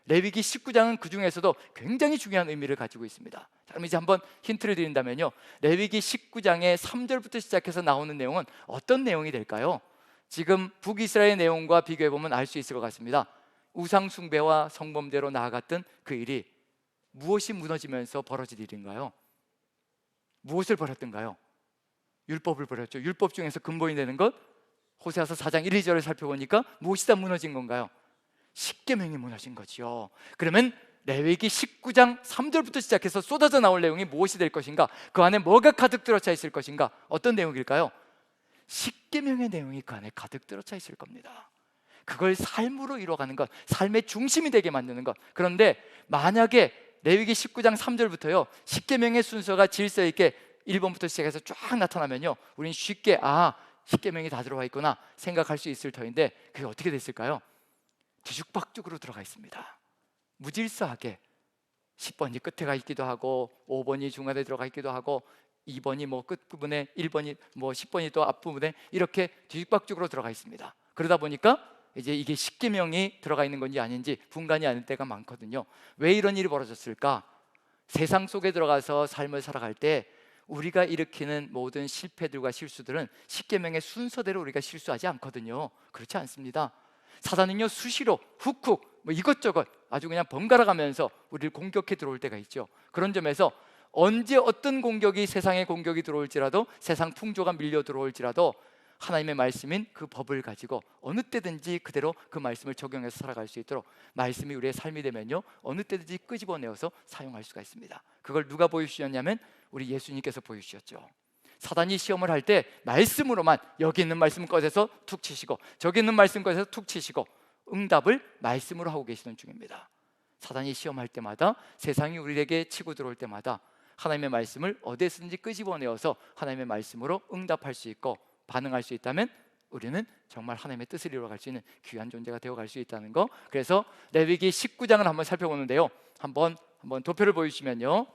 레위기 19장은 그 중에서도 굉장히 중요한 의미를 가지고 있습니다. 자, 그럼 이제 한번 힌트를 드린다면요, 레위기 19장의 3절부터 시작해서 나오는 내용은 어떤 내용이 될까요? 지금 북이스라엘 내용과 비교해보면 알 수 있을 것 같습니다. 우상 숭배와 성범대로 나아갔던 그 일이 무엇이 무너지면서 벌어진 일인가요? 무엇을 벌였던가요? 율법을 벌였죠. 율법 중에서 근본이 되는 것, 호세아서 4장 1, 2절을 살펴보니까 무엇이 다 무너진 건가요? 십계명이 무너진 거지요. 그러면 레위기 19장 3절부터 시작해서 쏟아져 나올 내용이 무엇이 될 것인가? 그 안에 뭐가 가득 들어차 있을 것인가? 어떤 내용일까요? 십계명의 내용이 그 안에 가득 들어차 있을 겁니다. 그걸 삶으로 이루어가는 것, 삶의 중심이 되게 만드는 것. 그런데 만약에 레위기 19장 3절부터요 십계명의 순서가 질서 있게 1번부터 시작해서 쫙 나타나면요, 우리는 쉽게 십계명이 다 들어와 있구나 생각할 수 있을 터인데 그게 어떻게 됐을까요? 뒤죽박죽으로 들어가 있습니다. 무질서하게 10번이 끝에 가 있기도 하고 5번이 중간에 들어가 있기도 하고 2번이 뭐 끝부분에 1번이 뭐 10번이 또 앞부분에 이렇게 뒤죽박죽으로 들어가 있습니다. 그러다 보니까 이제 이게 십계명이 들어가 있는 건지 아닌지 분간이 아닐 때가 많거든요. 왜 이런 일이 벌어졌을까? 세상 속에 들어가서 삶을 살아갈 때 우리가 일으키는 모든 실패들과 실수들은 십계명의 순서대로 우리가 실수하지 않거든요. 그렇지 않습니다. 사단은요, 수시로 훅훅 뭐 이것저것 아주 그냥 번갈아 가면서 우리를 공격해 들어올 때가 있죠. 그런 점에서 언제 어떤 공격이, 세상의 공격이 들어올지라도, 세상 풍조가 밀려 들어올지라도 하나님의 말씀인 그 법을 가지고 어느 때든지 그대로 그 말씀을 적용해서 살아갈 수 있도록 말씀이 우리의 삶이 되면요, 어느 때든지 끄집어내어서 사용할 수가 있습니다. 그걸 누가 보여주셨냐면 우리 예수님께서 보여주셨죠. 사단이 시험을 할 때 말씀으로만, 여기 있는 말씀 꺼내서 툭 치시고 저기 있는 말씀 꺼내서 툭 치시고, 응답을 말씀으로 하고 계시는 중입니다. 사단이 시험할 때마다, 세상이 우리에게 치고 들어올 때마다 하나님의 말씀을 어디에서든지 끄집어내어서 하나님의 말씀으로 응답할 수 있고 반응할 수 있다면 우리는 정말 하나님의 뜻을 이루어갈 수 있는 귀한 존재가 되어갈 수 있다는 거. 그래서 레위기 19장을 한번 살펴보는데요, 한번 도표를 보여주시면요,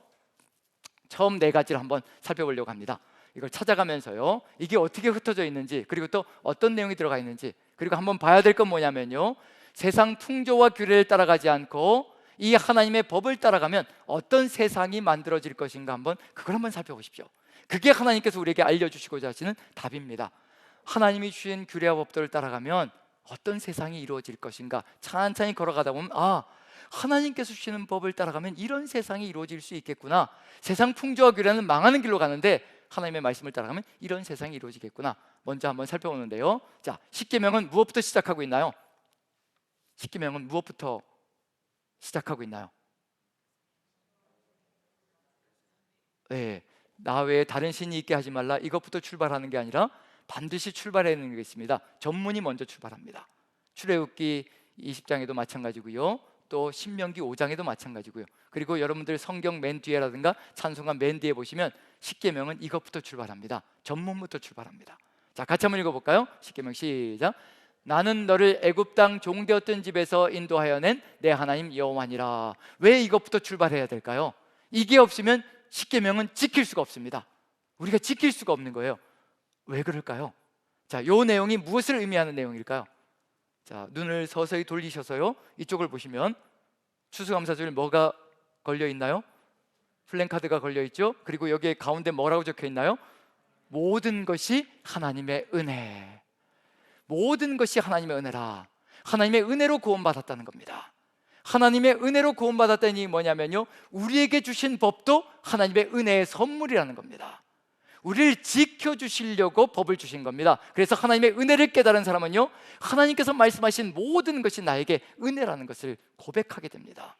처음 네 가지를 한번 살펴보려고 합니다. 이걸 찾아가면서요, 이게 어떻게 흩어져 있는지, 그리고 또 어떤 내용이 들어가 있는지, 그리고 한번 봐야 될 건 뭐냐면요, 세상 풍조와 규례를 따라가지 않고 이 하나님의 법을 따라가면 어떤 세상이 만들어질 것인가, 그걸 한번 살펴보십시오. 그게 하나님께서 우리에게 알려주시고자 하시는 답입니다. 하나님이 주신 규례와 법들을 따라가면 어떤 세상이 이루어질 것인가, 찬찬히 걸어가다 보면 하나님께서 주시는 법을 따라가면 이런 세상이 이루어질 수 있겠구나, 세상 풍조와 규례는 망하는 길로 가는데 하나님의 말씀을 따라가면 이런 세상이 이루어지겠구나. 먼저 한번 살펴보는데요, 자, 십계명은 무엇부터 시작하고 있나요? 십계명은 무엇부터 시작하고 있나요? 네, 나 외에 다른 신이 있게 하지 말라, 이것부터 출발하는 게 아니라 반드시 출발해야 하는 게 있습니다. 전문이 먼저 출발합니다. 출애굽기 20장에도 마찬가지고요, 또 신명기 5장에도 마찬가지고요, 그리고 여러분들 성경 맨 뒤에라든가 찬송가 맨 뒤에 보시면 십계명은 이것부터 출발합니다. 전문부터 출발합니다. 자, 같이 한번 읽어볼까요? 십계명 시작. 나는 너를 애굽 땅 종되었던 집에서 인도하여 낸 내 하나님 여호와니라. 왜 이것부터 출발해야 될까요? 이게 없으면 십계명은 지킬 수가 없습니다. 우리가 지킬 수가 없는 거예요. 왜 그럴까요? 자, 요 내용이 무엇을 의미하는 내용일까요? 자, 눈을 서서히 돌리셔서요, 이쪽을 보시면 추수감사절 뭐가 걸려 있나요? 플랜카드가 걸려 있죠. 그리고 여기에 가운데 뭐라고 적혀 있나요? 모든 것이 하나님의 은혜. 모든 것이 하나님의 은혜라. 하나님의 은혜로 구원받았다는 겁니다. 하나님의 은혜로 구원받았다는 얘기 뭐냐면요, 우리에게 주신 법도 하나님의 은혜의 선물이라는 겁니다. 우리를 지켜주시려고 법을 주신 겁니다. 그래서 하나님의 은혜를 깨달은 사람은요, 하나님께서 말씀하신 모든 것이 나에게 은혜라는 것을 고백하게 됩니다.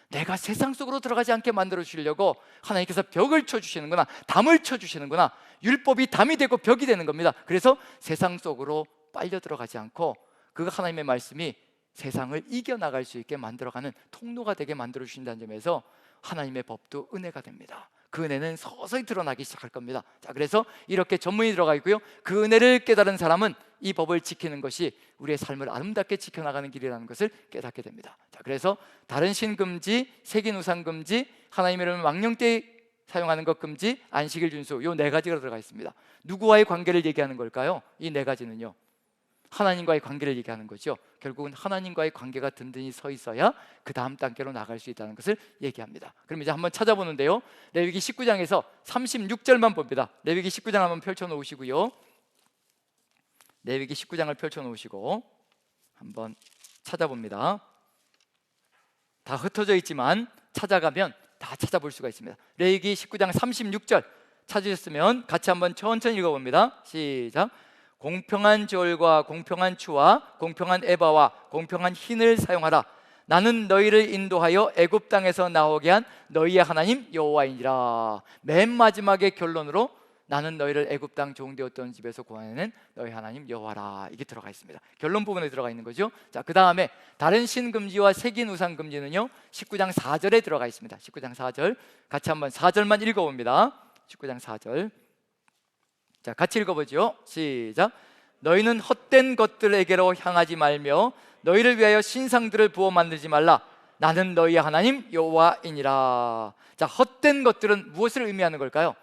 내가 세상 속으로 들어가지 않게 만들어 주시려고 하나님께서 벽을 쳐주시는구나, 담을 쳐주시는구나. 율법이 담이 되고 벽이 되는 겁니다. 그래서 세상 속으로 빨려 들어가지 않고 그 하나님의 말씀이 세상을 이겨나갈 수 있게 만들어가는 통로가 되게 만들어 주신다는 점에서 하나님의 법도 은혜가 됩니다. 그 은혜는 서서히 드러나기 시작할 겁니다. 자, 그래서 이렇게 전문이 들어가 있고요, 그 은혜를 깨달은 사람은 이 법을 지키는 것이 우리의 삶을 아름답게 지켜나가는 길이라는 것을 깨닫게 됩니다. 자, 그래서 다른 신 금지, 색인 우상 금지, 하나님의 이름을 망령되이 사용하는 것 금지, 안식일 준수, 요 네 가지가 들어가 있습니다. 누구와의 관계를 얘기하는 걸까요? 이 네 가지는요, 하나님과의 관계를 얘기하는 거죠. 결국은 하나님과의 관계가 든든히 서 있어야 그 다음 단계로 나갈 수 있다는 것을 얘기합니다. 그럼 이제 한번 찾아보는데요, 레위기 19장에서 36절만 봅니다. 레위기 19장 한번 펼쳐놓으시고요, 레위기 19장을 펼쳐놓으시고 한번 찾아봅니다. 다 흩어져 있지만 찾아가면 다 찾아볼 수가 있습니다. 레위기 19장 36절 찾으셨으면 같이 한번 천천히 읽어봅니다. 시작. 공평한 저울과 공평한 추와 공평한 에바와 공평한 흰을 사용하라. 나는 너희를 인도하여 애굽 땅에서 나오게 한 너희의 하나님 여호와이니라. 맨 마지막의 결론으로 나는 너희를 애굽 땅 종되었던 집에서 구원해낸 너희 하나님 여호와라, 이게 들어가 있습니다. 결론 부분에 들어가 있는 거죠. 자, 그 다음에 다른 신 금지와 색인 우상 금지는요 19장 4절에 들어가 있습니다. 19장 4절 같이 한번 4절만 읽어봅니다. 19장 4절 자, 같이 읽어보죠. 시작. 너희는 헛된 것들에게로 향하지 말며 너희를 위하여 신상들을 부어 만들지 말라. 나는 너희의 하나님 여호와이니라. 자, 헛된 것들은 무엇을 의미하는 걸까요?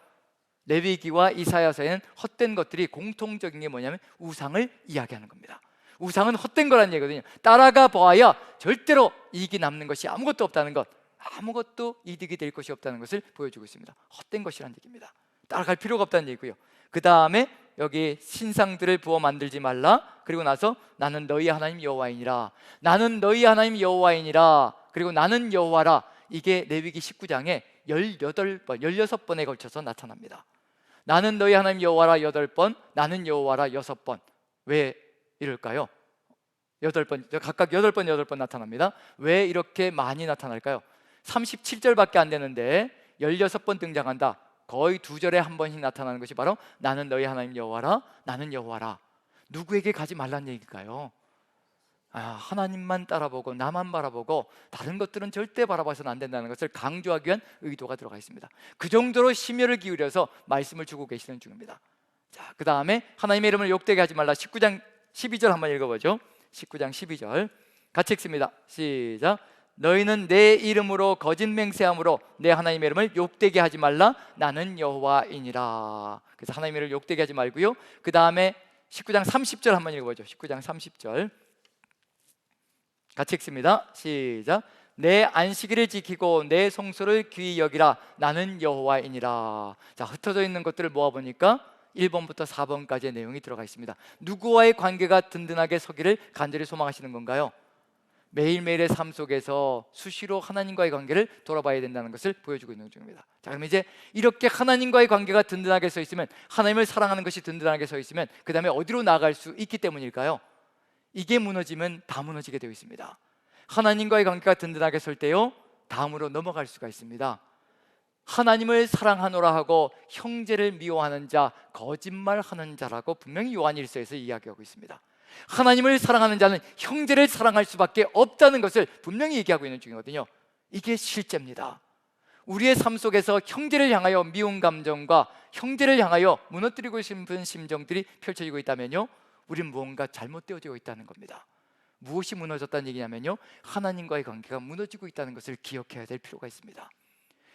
레위기와 이사야서에는 헛된 것들이 공통적인 게 뭐냐면 우상을 이야기하는 겁니다. 우상은 헛된 거란 얘기거든요. 따라가 보아야 절대로 이익이 남는 것이 아무것도 없다는 것, 아무것도 이득이 될 것이 없다는 것을 보여주고 있습니다. 헛된 것이란 얘기입니다. 따라갈 필요가 없다는 얘기고요. 그 다음에 여기 신상들을 부어 만들지 말라. 그리고 나서 나는 너희 하나님 여호와이니라. 나는 너희 하나님 여호와이니라. 그리고 나는 여호와라. 이게 레위기 19장에 18번, 16번에 걸쳐서 나타납니다. 나는 너희 하나님 여호와라 8번, 나는 여호와라 6번. 왜 이럴까요? 8번, 각각 8번, 8번 나타납니다. 왜 이렇게 많이 나타날까요? 37절밖에 안 되는데 16번 등장한다. 거의 2절에 한 번씩 나타나는 것이 바로 나는 너희 하나님 여호와라, 나는 여호와라. 누구에게 가지 말란 얘기일까요? 하나님만 따라보고 나만 바라보고 다른 것들은 절대 바라봐서는 안 된다는 것을 강조하기 위한 의도가 들어가 있습니다. 그 정도로 심혈을 기울여서 말씀을 주고 계시는 중입니다. 자, 그 다음에 하나님의 이름을 욕되게 하지 말라. 19장 12절 한번 읽어보죠. 19장 12절 같이 읽습니다. 시작. 너희는 내 이름으로 거짓 맹세함으로 내 하나님의 이름을 욕되게 하지 말라. 나는 여호와이니라. 그래서 하나님의 이름을 욕되게 하지 말고요. 그 다음에 19장 30절 한번 읽어보죠. 19장 30절 같이 읽습니다. 시작. 내 안식일을 지키고 내 성소를 귀히 여기라. 나는 여호와이니라. 자, 흩어져 있는 것들을 모아보니까 1번부터 4번까지의 내용이 들어가 있습니다. 누구와의 관계가 든든하게 서기를 간절히 소망하시는 건가요? 매일매일의 삶 속에서 수시로 하나님과의 관계를 돌아봐야 된다는 것을 보여주고 있는 중입니다. 자, 그럼 이제 이렇게 하나님과의 관계가 든든하게 서 있으면, 하나님을 사랑하는 것이 든든하게 서 있으면 그 다음에 어디로 나아갈 수 있기 때문일까요? 이게 무너지면 다 무너지게 되어 있습니다. 하나님과의 관계가 든든하게 설 때요, 다음으로 넘어갈 수가 있습니다. 하나님을 사랑하노라 하고 형제를 미워하는 자, 거짓말하는 자라고 분명히 요한일서에서 이야기하고 있습니다. 하나님을 사랑하는 자는 형제를 사랑할 수밖에 없다는 것을 분명히 얘기하고 있는 중이거든요. 이게 실제입니다. 우리의 삶 속에서 형제를 향하여 미운 감정과 형제를 향하여 무너뜨리고 싶은 심정들이 펼쳐지고 있다면요, 우리는 무언가 잘못되어지고 있다는 겁니다. 무엇이 무너졌다는 얘기냐면요, 하나님과의 관계가 무너지고 있다는 것을 기억해야 될 필요가 있습니다.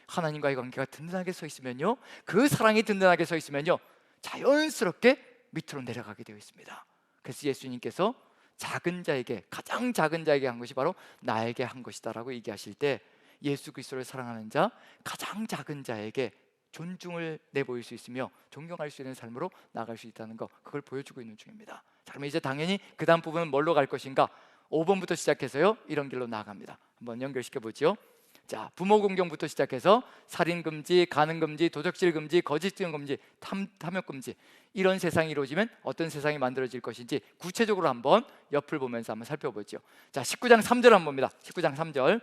하나님과의 관계가 든든하게 서 있으면요, 그 사랑이 든든하게 서 있으면요, 자연스럽게 밑으로 내려가게 되어 있습니다. 그래서 예수님께서 작은 자에게, 가장 작은 자에게 한 것이 바로 나에게 한 것이다 라고 얘기하실 때, 예수 그리스도를 사랑하는 자, 가장 작은 자에게 존중을 내보일 수 있으며 존경할 수 있는 삶으로 나아갈 수 있다는 것, 그걸 보여주고 있는 중입니다. 자, 그럼 이제 당연히 그 다음 부분은 뭘로 갈 것인가? 5번부터 시작해서요, 이런 길로 나아갑니다. 한번 연결시켜 보죠. 자, 부모 공경부터 시작해서 살인 금지, 간음 금지, 도적질 금지, 거짓 증언 금지, 탐욕 금지, 이런 세상이 이루어지면 어떤 세상이 만들어질 것인지 구체적으로 한번 옆을 보면서 한번 살펴보죠. 자, 19장 3절 한번 봅니다. 19장 3절.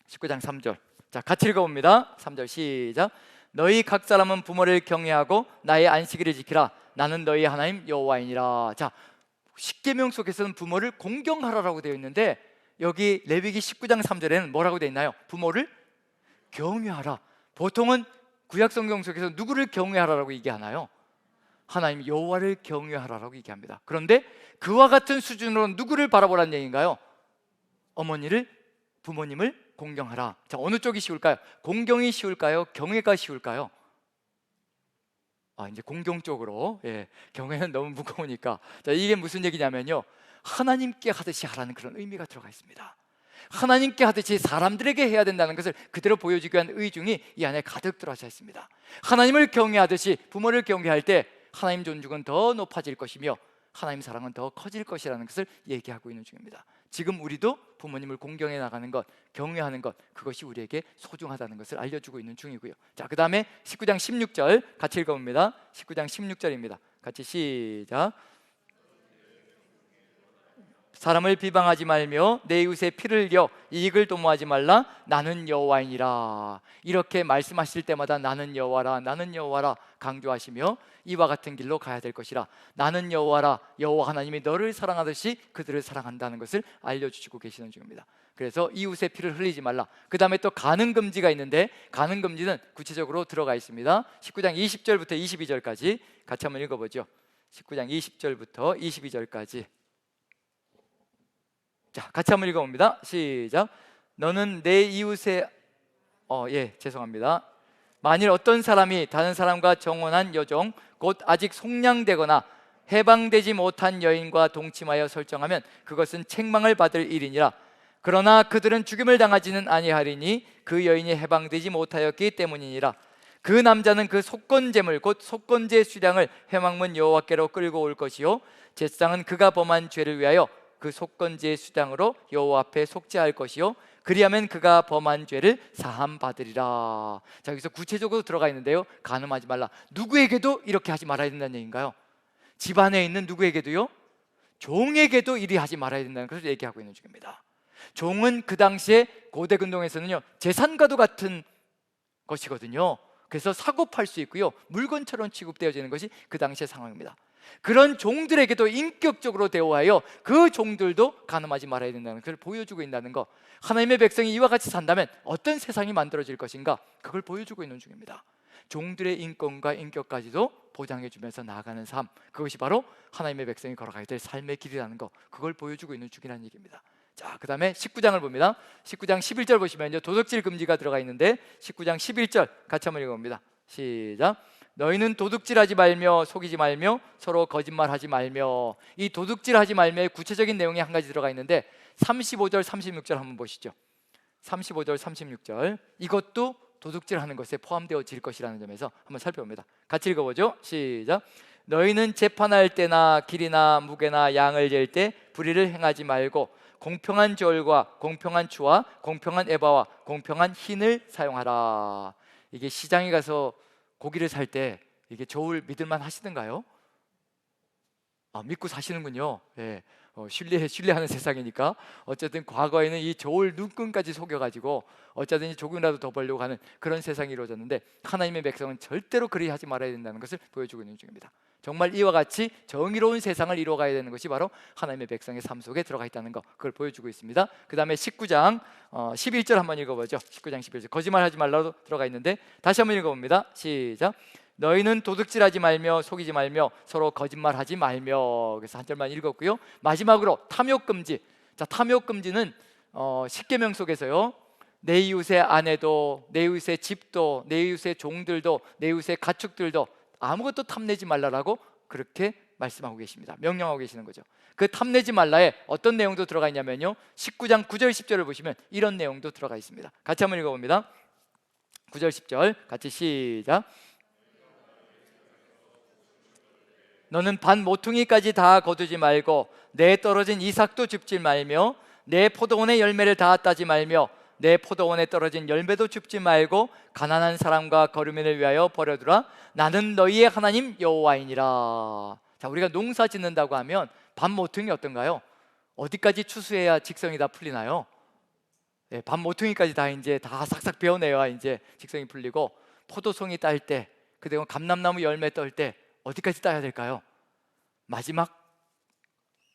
19장 3절. 자, 같이 읽어봅니다. 3절 시작. 너희 각 사람은 부모를 경외하고 나의 안식일을 지키라. 나는 너희 하나님 여호와이니라. 자, 십계명 속에서는 부모를 공경하라라고 되어 있는데, 여기 레위기 19장 3절에는 뭐라고 되어 있나요? 부모를 경외하라. 보통은 구약 성경 속에서 누구를 경외하라라고 얘기하나요? 하나님 여호와를 경외하라라고 얘기합니다. 그런데 그와 같은 수준으로 누구를 바라보라는 얘기인가요? 어머니를, 부모님을 공경하라. 자, 어느 쪽이 쉬울까요? 공경이 쉬울까요? 경외가 쉬울까요? 이제 공경 쪽으로. 경외는 너무 무거우니까. 자, 이게 무슨 얘기냐면요, 하나님께 하듯이 하라는 그런 의미가 들어가 있습니다. 하나님께 하듯이 사람들에게 해야 된다는 것을 그대로 보여주기 위한 의중이 이 안에 가득 들어져 있습니다. 하나님을 경외하듯이 부모를 경외할 때 하나님 존중은 더 높아질 것이며 하나님 사랑은 더 커질 것이라는 것을 얘기하고 있는 중입니다. 지금 우리도 부모님을 공경해 나가는 것, 경외하는 것, 그것이 우리에게 소중하다는 것을 알려주고 있는 중이고요. 자, 그 다음에 19장 16절 같이 읽어봅니다. 19장 16절입니다. 같이 시작. 사람을 비방하지 말며 내 이웃의 피를 흘려 이익을 도모하지 말라. 나는 여호와이니라. 이렇게 말씀하실 때마다 나는 여호와라, 나는 여호와라 강조하시며 이와 같은 길로 가야 될 것이라. 나는 여호와라, 여호와 하나님이 너를 사랑하듯이 그들을 사랑한다는 것을 알려주시고 계시는 중입니다. 그래서 이웃의 피를 흘리지 말라. 그 다음에 또 간음 금지가 있는데, 간음 금지는 구체적으로 들어가 있습니다. 19장 20절부터 22절까지 같이 한번 읽어보죠. 19장 20절부터 22절까지. 자, 같이 한번 읽어봅니다. 시작. 너는 내 이웃의 죄송합니다. 만일 어떤 사람이 다른 사람과 정혼한 여종, 곧 아직 속량되거나 해방되지 못한 여인과 동침하여 설정하면 그것은 책망을 받을 일이니라. 그러나 그들은 죽임을 당하지는 아니하리니 그 여인이 해방되지 못하였기 때문이니라. 그 남자는 그 속건제물 곧 속건제 수량을 회막문 여호와께로 끌고 올 것이요 제사장은 그가 범한 죄를 위하여 그 속건제의 수량으로 여호와 앞에 속죄할 것이요 그리하면 그가 범한 죄를 사함 받으리라. 자, 여기서 구체적으로 들어가 있는데요, 간음하지 말라. 누구에게도 이렇게 하지 말아야 된다는 얘기인가요? 집안에 있는 누구에게도요? 종에게도 이리 하지 말아야 된다는 것을 얘기하고 있는 중입니다. 종은 그 당시에 고대 근동에서는요 재산과도 같은 것이거든요. 그래서 사고 팔 수 있고요 물건처럼 취급되어지는 것이 그 당시의 상황입니다. 그런 종들에게도 인격적으로 대우하여 그 종들도 간음하지 말아야 된다는 것을 보여주고 있다는 것, 하나님의 백성이 이와 같이 산다면 어떤 세상이 만들어질 것인가, 그걸 보여주고 있는 중입니다. 종들의 인권과 인격까지도 보장해 주면서 나아가는 삶, 그것이 바로 하나님의 백성이 걸어가야 될 삶의 길이라는 것, 그걸 보여주고 있는 중이라는 얘기입니다. 자, 그 다음에 19장을 봅니다. 19장 11절 보시면요 도둑질 금지가 들어가 있는데 19장 11절 같이 한번 읽어봅니다. 시작. 너희는 도둑질하지 말며 속이지 말며 서로 거짓말하지 말며. 이 도둑질하지 말며의 구체적인 내용이 한 가지 들어가 있는데 35절 36절 한번 보시죠. 35절 36절, 이것도 도둑질하는 것에 포함되어질 것이라는 점에서 한번 살펴봅니다. 같이 읽어보죠. 시작. 너희는 재판할 때나 길이나 무게나 양을 잴 때 불의를 행하지 말고 공평한 저울과 공평한 추와 공평한 에바와 공평한 흰을 사용하라. 이게 시장에 가서 고기를 살 때 이게 저울 믿을만 하시던가요? 믿고 사시는군요. 예. 신뢰하는 세상이니까. 어쨌든 과거에는 이 저울 눈끈까지 속여가지고 어쩌든지 조금이라도 더 벌려고 하는 그런 세상이 이루어졌는데 하나님의 백성은 절대로 그리 하지 말아야 된다는 것을 보여주고 있는 중입니다. 정말 이와 같이 정의로운 세상을 이루어가야 되는 것이 바로 하나님의 백성의 삶 속에 들어가 있다는 것, 그걸 보여주고 있습니다. 그 다음에 19장 11절 한번 읽어보죠. 19장 11절, 거짓말하지 말라고 들어가 있는데 다시 한번 읽어봅니다. 시작. 너희는 도둑질하지 말며 속이지 말며 서로 거짓말하지 말며. 그래서 한 절만 읽었고요. 마지막으로 탐욕금지. 자, 탐욕금지는 10계명 속에서요 내 이웃의 아내도, 내 이웃의 집도, 내 이웃의 종들도, 내 이웃의 가축들도 아무것도 탐내지 말라라고 그렇게 말씀하고 계십니다. 명령하고 계시는 거죠. 그 탐내지 말라에 어떤 내용도 들어가 있냐면요 19장 9절 10절을 보시면 이런 내용도 들어가 있습니다. 같이 한번 읽어봅니다. 9절 10절 같이 시작. 너는 반 모퉁이까지 다 거두지 말고 내 떨어진 이삭도 줍지 말며 내 포도원의 열매를 다 따지 말며 내 포도원에 떨어진 열매도 줍지 말고 가난한 사람과 거류민을 위하여 버려두라. 나는 너희의 하나님 여호와이니라. 자, 우리가 농사 짓는다고 하면 반 모퉁이 어떤가요? 어디까지 추수해야 직성이 다 풀리나요? 네, 반 모퉁이까지 다 이제 다 싹싹 베어내야 이제 직성이 풀리고, 포도송이 딸 때, 그리고 감람나무 열매 떨 때 어디까지 따야 될까요? 마지막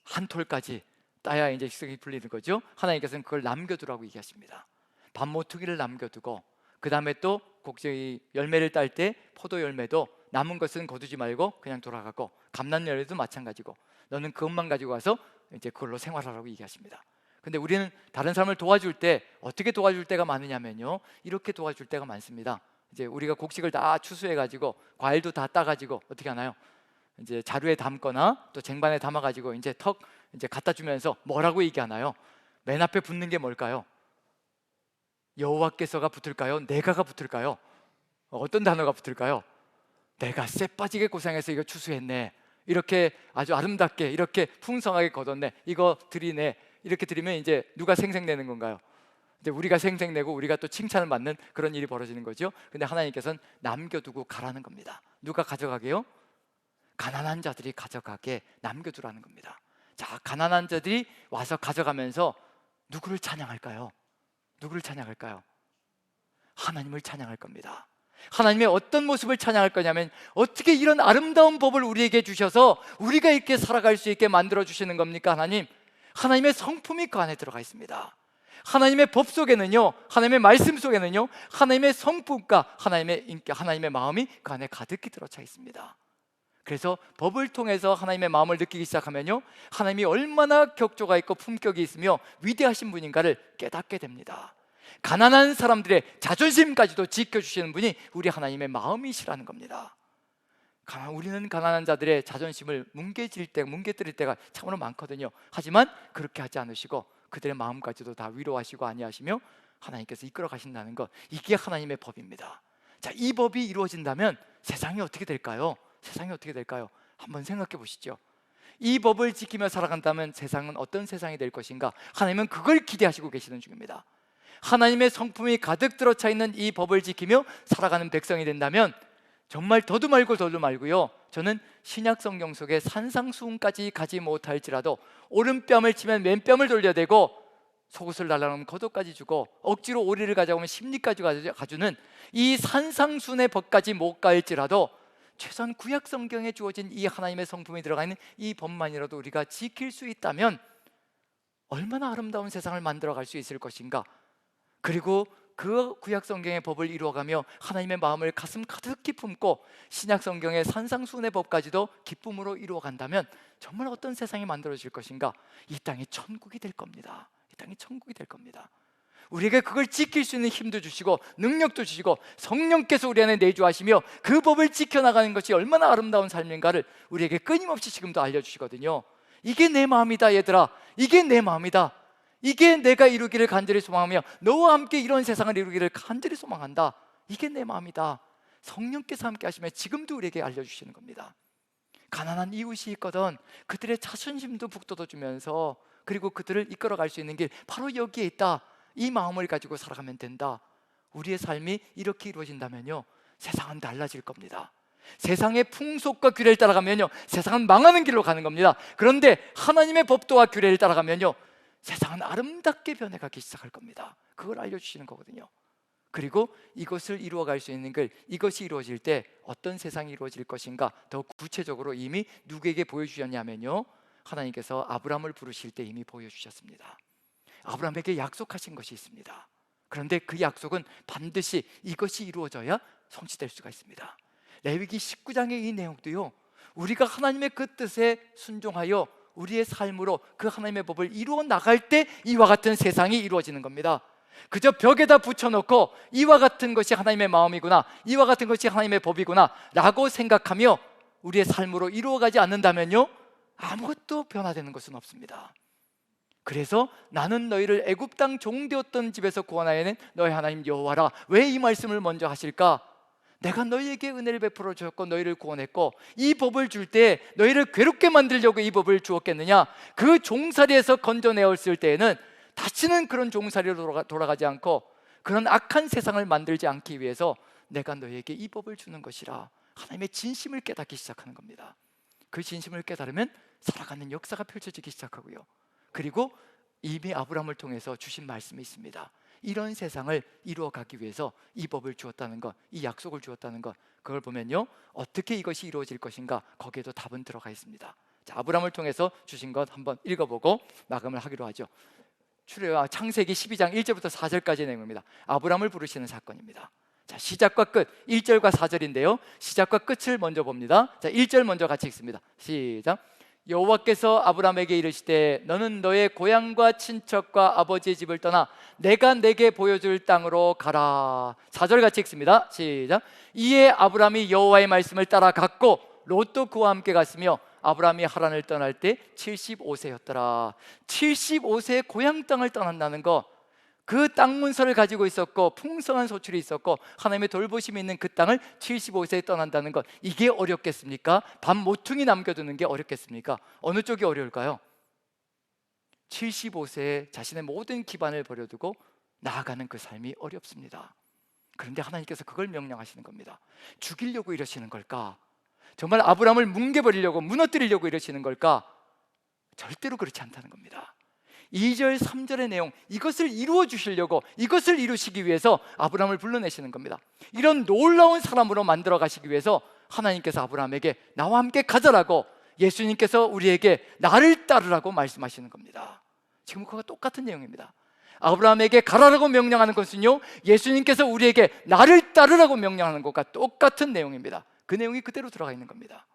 한 톨까지 따야 이제 직성이 풀리는 거죠. 하나님께서는 그걸 남겨두라고 얘기하십니다. 반모퉁이를 남겨두고 그 다음에 또 곡식이 열매를 딸 때 포도 열매도 남은 것은 거두지 말고 그냥 돌아가고, 감람 열매도 마찬가지고 너는 그것만 가지고 와서 이제 그걸로 생활하라고 얘기하십니다. 근데 우리는 다른 사람을 도와줄 때 어떻게 도와줄 때가 많으냐면요 이렇게 도와줄 때가 많습니다. 이제 우리가 곡식을 다 추수해가지고 과일도 다 따가지고 어떻게 하나요? 이제 자루에 담거나 또 쟁반에 담아가지고 이제 턱 이제 갖다 주면서 뭐라고 얘기하나요? 맨 앞에 붙는 게 뭘까요? 여호와께서가 붙을까요? 내가가 붙을까요? 어떤 단어가 붙을까요? 내가 쎄 빠지게 고생해서 이거 추수했네, 이렇게 아주 아름답게 이렇게 풍성하게 거뒀네, 이거 드리네, 이렇게 드리면 이제 누가 생색내는 건가요? 이제 우리가 생색내고 우리가 또 칭찬을 받는 그런 일이 벌어지는 거죠. 근데 하나님께서는 남겨두고 가라는 겁니다. 누가 가져가게요? 가난한 자들이 가져가게 남겨두라는 겁니다. 자, 가난한 자들이 와서 가져가면서 누구를 찬양할까요? 누구를 찬양할까요? 하나님을 찬양할 겁니다. 하나님의 어떤 모습을 찬양할 거냐면, 어떻게 이런 아름다운 법을 우리에게 주셔서 우리가 이렇게 살아갈 수 있게 만들어 주시는 겁니까? 하나님, 하나님의 성품이 그 안에 들어가 있습니다. 하나님의 법 속에는요, 하나님의 말씀 속에는요, 하나님의 성품과 하나님의 인격, 하나님의 마음이 그 안에 가득히 들어차 있습니다. 그래서 법을 통해서 하나님의 마음을 느끼기 시작하면요, 하나님이 얼마나 격조가 있고 품격이 있으며 위대하신 분인가를 깨닫게 됩니다. 가난한 사람들의 자존심까지도 지켜주시는 분이 우리 하나님의 마음이시라는 겁니다. 우리는 가난한 자들의 자존심을 뭉개뜨릴 때가 참으로 많거든요. 하지만 그렇게 하지 않으시고 그들의 마음까지도 다 위로하시고 안위하시며 하나님께서 이끌어 가신다는 것, 이게 하나님의 법입니다. 자, 이 법이 이루어진다면 세상이 어떻게 될까요? 세상이 어떻게 될까요? 한번 생각해 보시죠. 이 법을 지키며 살아간다면 세상은 어떤 세상이 될 것인가? 하나님은 그걸 기대하시고 계시는 중입니다. 하나님의 성품이 가득 들어차 있는 이 법을 지키며 살아가는 백성이 된다면 정말 더도 말고 덜도 말고요, 저는 신약 성경 속에 산상수훈까지 가지 못할지라도 오른뺨을 치면 왼뺨을 돌려대고 속옷을 달라놓으면 겉옷까지 주고 억지로 오리를 가져오면 심리까지 가주는 이 산상수훈의 법까지 못 갈지라도 최소한 구약 성경에 주어진 이 하나님의 성품이 들어가 있는 이 법만이라도 우리가 지킬 수 있다면 얼마나 아름다운 세상을 만들어갈 수 있을 것인가. 그리고 그 구약 성경의 법을 이루어가며 하나님의 마음을 가슴 가득히 품고 신약 성경의 산상수훈의 법까지도 기쁨으로 이루어간다면 정말 어떤 세상이 만들어질 것인가. 이 땅이 천국이 될 겁니다. 이 땅이 천국이 될 겁니다. 우리에게 그걸 지킬 수 있는 힘도 주시고 능력도 주시고 성령께서 우리 안에 내주하시며 그 법을 지켜나가는 것이 얼마나 아름다운 삶인가를 우리에게 끊임없이 지금도 알려주시거든요. 이게 내 마음이다 얘들아, 이게 내 마음이다, 이게 내가 이루기를 간절히 소망하며 너와 함께 이런 세상을 이루기를 간절히 소망한다, 이게 내 마음이다. 성령께서 함께 하시며 지금도 우리에게 알려주시는 겁니다. 가난한 이웃이 있거든 그들의 자존심도 북돋워주면서 그리고 그들을 이끌어갈 수 있는 길 바로 여기에 있다, 이 마음을 가지고 살아가면 된다. 우리의 삶이 이렇게 이루어진다면요, 세상은 달라질 겁니다. 세상의 풍속과 규례를 따라가면요, 세상은 망하는 길로 가는 겁니다. 그런데 하나님의 법도와 규례를 따라가면요, 세상은 아름답게 변해가기 시작할 겁니다. 그걸 알려주시는 거거든요. 그리고 이것을 이루어갈 수 있는 길, 이것이 이루어질 때 어떤 세상이 이루어질 것인가 더 구체적으로 이미 누구에게 보여주셨냐면요, 하나님께서 아브라함을 부르실 때 이미 보여주셨습니다. 아브라함에게 약속하신 것이 있습니다. 그런데 그 약속은 반드시 이것이 이루어져야 성취될 수가 있습니다. 레위기 19장의 이 내용도요, 우리가 하나님의 그 뜻에 순종하여 우리의 삶으로 그 하나님의 법을 이루어 나갈 때 이와 같은 세상이 이루어지는 겁니다. 그저 벽에다 붙여놓고 이와 같은 것이 하나님의 마음이구나, 이와 같은 것이 하나님의 법이구나 라고 생각하며 우리의 삶으로 이루어가지 않는다면요, 아무것도 변화되는 것은 없습니다. 그래서 나는 너희를 애굽 땅 종되었던 집에서 구원하여 낸 너희 하나님 여호와라. 왜 이 말씀을 먼저 하실까? 내가 너희에게 은혜를 베풀어 주었고 너희를 구원했고 이 법을 줄 때 너희를 괴롭게 만들려고 이 법을 주었겠느냐? 그 종살이에서 건져내었을 때에는 다시는 그런 종살이로 돌아가지 않고 그런 악한 세상을 만들지 않기 위해서 내가 너희에게 이 법을 주는 것이라. 하나님의 진심을 깨닫기 시작하는 겁니다. 그 진심을 깨달으면 살아가는 역사가 펼쳐지기 시작하고요, 그리고 이미 아브라함을 통해서 주신 말씀이 있습니다. 이런 세상을 이루어가기 위해서 이 법을 주었다는 것, 이 약속을 주었다는 것, 그걸 보면요, 어떻게 이것이 이루어질 것인가, 거기에도 답은 들어가 있습니다. 자, 아브라함을 통해서 주신 것 한번 읽어보고 마감을 하기로 하죠. 창세기 12장 1절부터 4절까지의 내용입니다. 아브라함을 부르시는 사건입니다. 자, 시작과 끝, 1절과 4절인데요 시작과 끝을 먼저 봅니다. 자, 1절 먼저 같이 읽습니다. 시작. 여호와께서 아브라함에게 이르시되 너는 너의 고향과 친척과 아버지의 집을 떠나 내가 내게 보여줄 땅으로 가라. 4절 같이 읽습니다. 시작. 이에 아브라함이 여호와의 말씀을 따라갔고 롯도 그와 함께 갔으며 아브라함이 하란을 떠날 때 75세였더라. 75세에 고향 땅을 떠난다는 거, 그 땅 문서를 가지고 있었고 풍성한 소출이 있었고 하나님의 돌보심이 있는 그 땅을 75세에 떠난다는 것, 이게 어렵겠습니까? 밥 모퉁이 남겨두는 게 어렵겠습니까? 어느 쪽이 어려울까요? 75세에 자신의 모든 기반을 버려두고 나아가는 그 삶이 어렵습니다. 그런데 하나님께서 그걸 명령하시는 겁니다. 죽이려고 이러시는 걸까? 정말 아브라함을 뭉개버리려고, 무너뜨리려고 이러시는 걸까? 절대로 그렇지 않다는 겁니다. 2절 3절의 내용, 이것을 이루어 주시려고, 이것을 이루시기 위해서 아브라함을 불러내시는 겁니다. 이런 놀라운 사람으로 만들어 가시기 위해서 하나님께서 아브라함에게 나와 함께 가자라고, 예수님께서 우리에게 나를 따르라고 말씀하시는 겁니다. 지금 그와 똑같은 내용입니다. 아브라함에게 가라라고 명령하는 것은요, 예수님께서 우리에게 나를 따르라고 명령하는 것과 똑같은 내용입니다. 그 내용이 그대로 들어가 있는 겁니다.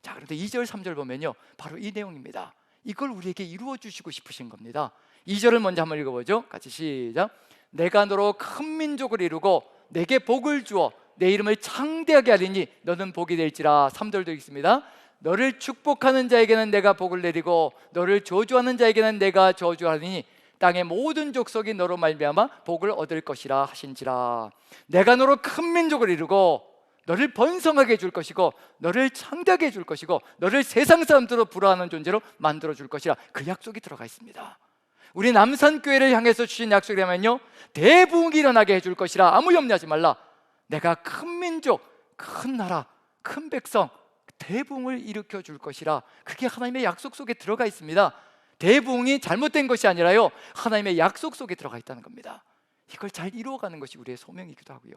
자, 그런데 2절 3절 보면요, 바로 이 내용입니다. 이걸 우리에게 이루어 주시고 싶으신 겁니다. 2절을 먼저 한번 읽어보죠. 같이 시작. 내가 너로 큰 민족을 이루고 내게 복을 주어 내 이름을 창대하게 하리니 너는 복이 될지라. 3절도 읽습니다. 너를 축복하는 자에게는 내가 복을 내리고 너를 저주하는 자에게는 내가 저주하리니 땅의 모든 족속이 너로 말미암아 복을 얻을 것이라 하신지라. 내가 너로 큰 민족을 이루고 너를 번성하게 해줄 것이고 너를 창대하게 해줄 것이고 너를 세상 사람들로 부러워하는 존재로 만들어 줄 것이라. 그 약속이 들어가 있습니다. 우리 남산교회를 향해서 주신 약속이라면요, 대부흥이 일어나게 해줄 것이라. 아무 염려하지 말라. 내가 큰 민족, 큰 나라, 큰 백성, 대부흥을 일으켜 줄 것이라. 그게 하나님의 약속 속에 들어가 있습니다. 대부흥이 잘못된 것이 아니라요, 하나님의 약속 속에 들어가 있다는 겁니다. 이걸 잘 이루어가는 것이 우리의 소명이기도 하고요.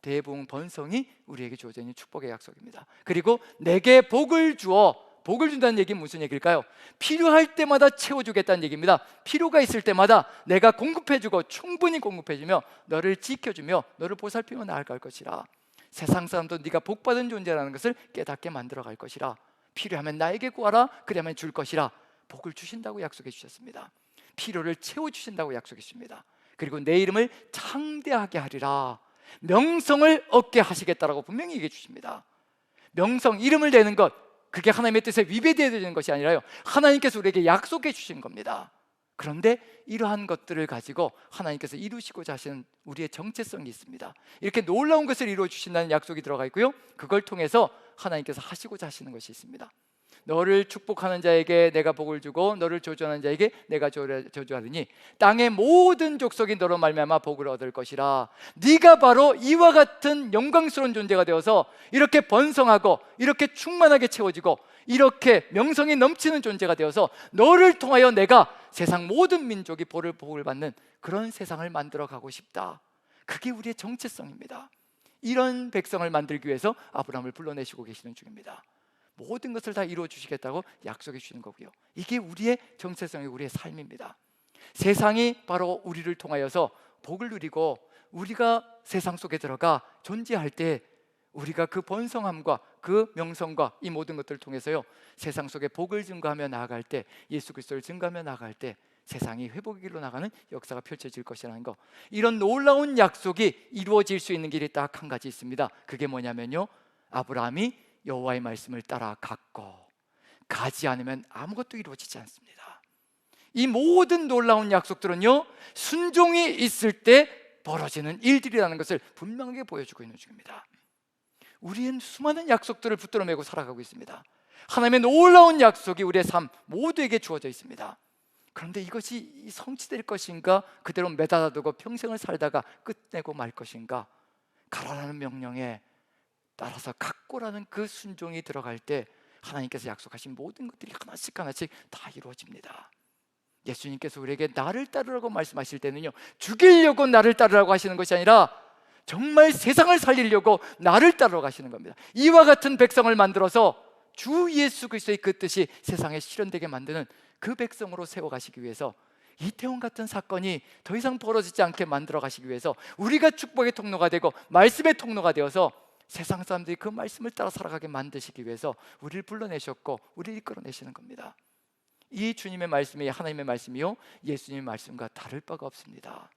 대부흥 번성이 우리에게 주어져 있는 축복의 약속입니다. 그리고 내게 복을 주어. 복을 준다는 얘기는 무슨 얘기일까요? 필요할 때마다 채워주겠다는 얘기입니다. 필요가 있을 때마다 내가 공급해주고 충분히 공급해주며 너를 지켜주며 너를 보살피며 나아갈 것이라. 세상 사람도 네가 복받은 존재라는 것을 깨닫게 만들어갈 것이라. 필요하면 나에게 구하라. 그러면 줄 것이라. 복을 주신다고 약속해 주셨습니다. 필요를 채워주신다고 약속해 주십니다. 그리고 내 이름을 창대하게 하리라. 명성을 얻게 하시겠다라고 분명히 얘기해 주십니다. 명성, 이름을 내는 것, 그게 하나님의 뜻에 위배되어야 되는 것이 아니라요, 하나님께서 우리에게 약속해 주신 겁니다. 그런데 이러한 것들을 가지고 하나님께서 이루시고자 하시는 우리의 정체성이 있습니다. 이렇게 놀라운 것을 이루어 주신다는 약속이 들어가 있고요, 그걸 통해서 하나님께서 하시고자 하시는 것이 있습니다. 너를 축복하는 자에게 내가 복을 주고 너를 저주하는 자에게 내가 저주하리니 땅의 모든 족속이 너로 말미암아 복을 얻을 것이라. 네가 바로 이와 같은 영광스러운 존재가 되어서 이렇게 번성하고 이렇게 충만하게 채워지고 이렇게 명성이 넘치는 존재가 되어서 너를 통하여 내가 세상 모든 민족이 복을 받는 그런 세상을 만들어 가고 싶다. 그게 우리의 정체성입니다. 이런 백성을 만들기 위해서 아브라함을 불러내시고 계시는 중입니다. 모든 것을 다 이루어 주시겠다고 약속해 주시는 거고요, 이게 우리의 정체성이 우리의 삶입니다. 세상이 바로 우리를 통하여서 복을 누리고 우리가 세상 속에 들어가 존재할 때 우리가 그 번성함과 그 명성과 이 모든 것들을 통해서요, 세상 속에 복을 증거하며 나아갈 때, 예수 그리스도를 증거하며 나아갈 때 세상이 회복의 길로 나가는 역사가 펼쳐질 것이라는 것, 이런 놀라운 약속이 이루어질 수 있는 길이 딱 한 가지 있습니다. 그게 뭐냐면요, 아브라함이 여호와의 말씀을 따라갔고 가지 않으면 아무것도 이루어지지 않습니다. 이 모든 놀라운 약속들은요, 순종이 있을 때 벌어지는 일들이라는 것을 분명하게 보여주고 있는 중입니다. 우리는 수많은 약속들을 붙들어 메고 살아가고 있습니다. 하나님의 놀라운 약속이 우리의 삶 모두에게 주어져 있습니다. 그런데 이것이 성취될 것인가, 그대로 매달아 두고 평생을 살다가 끝내고 말 것인가, 가라라는 명령에 따라서 각고라는 그 순종이 들어갈 때 하나님께서 약속하신 모든 것들이 하나씩 하나씩 다 이루어집니다. 예수님께서 우리에게 나를 따르라고 말씀하실 때는요, 죽이려고 나를 따르라고 하시는 것이 아니라 정말 세상을 살리려고 나를 따르러 가시는 겁니다. 이와 같은 백성을 만들어서 주 예수 그리스도의 그 뜻이 세상에 실현되게 만드는 그 백성으로 세워가시기 위해서, 이태원 같은 사건이 더 이상 벌어지지 않게 만들어 가시기 위해서 우리가 축복의 통로가 되고 말씀의 통로가 되어서 세상 사람들이 그 말씀을 따라 살아가게 만드시기 위해서 우리를 불러내셨고 우리를 이끌어내시는 겁니다. 이 주님의 말씀이, 하나님의 말씀이요, 예수님의 말씀과 다를 바가 없습니다.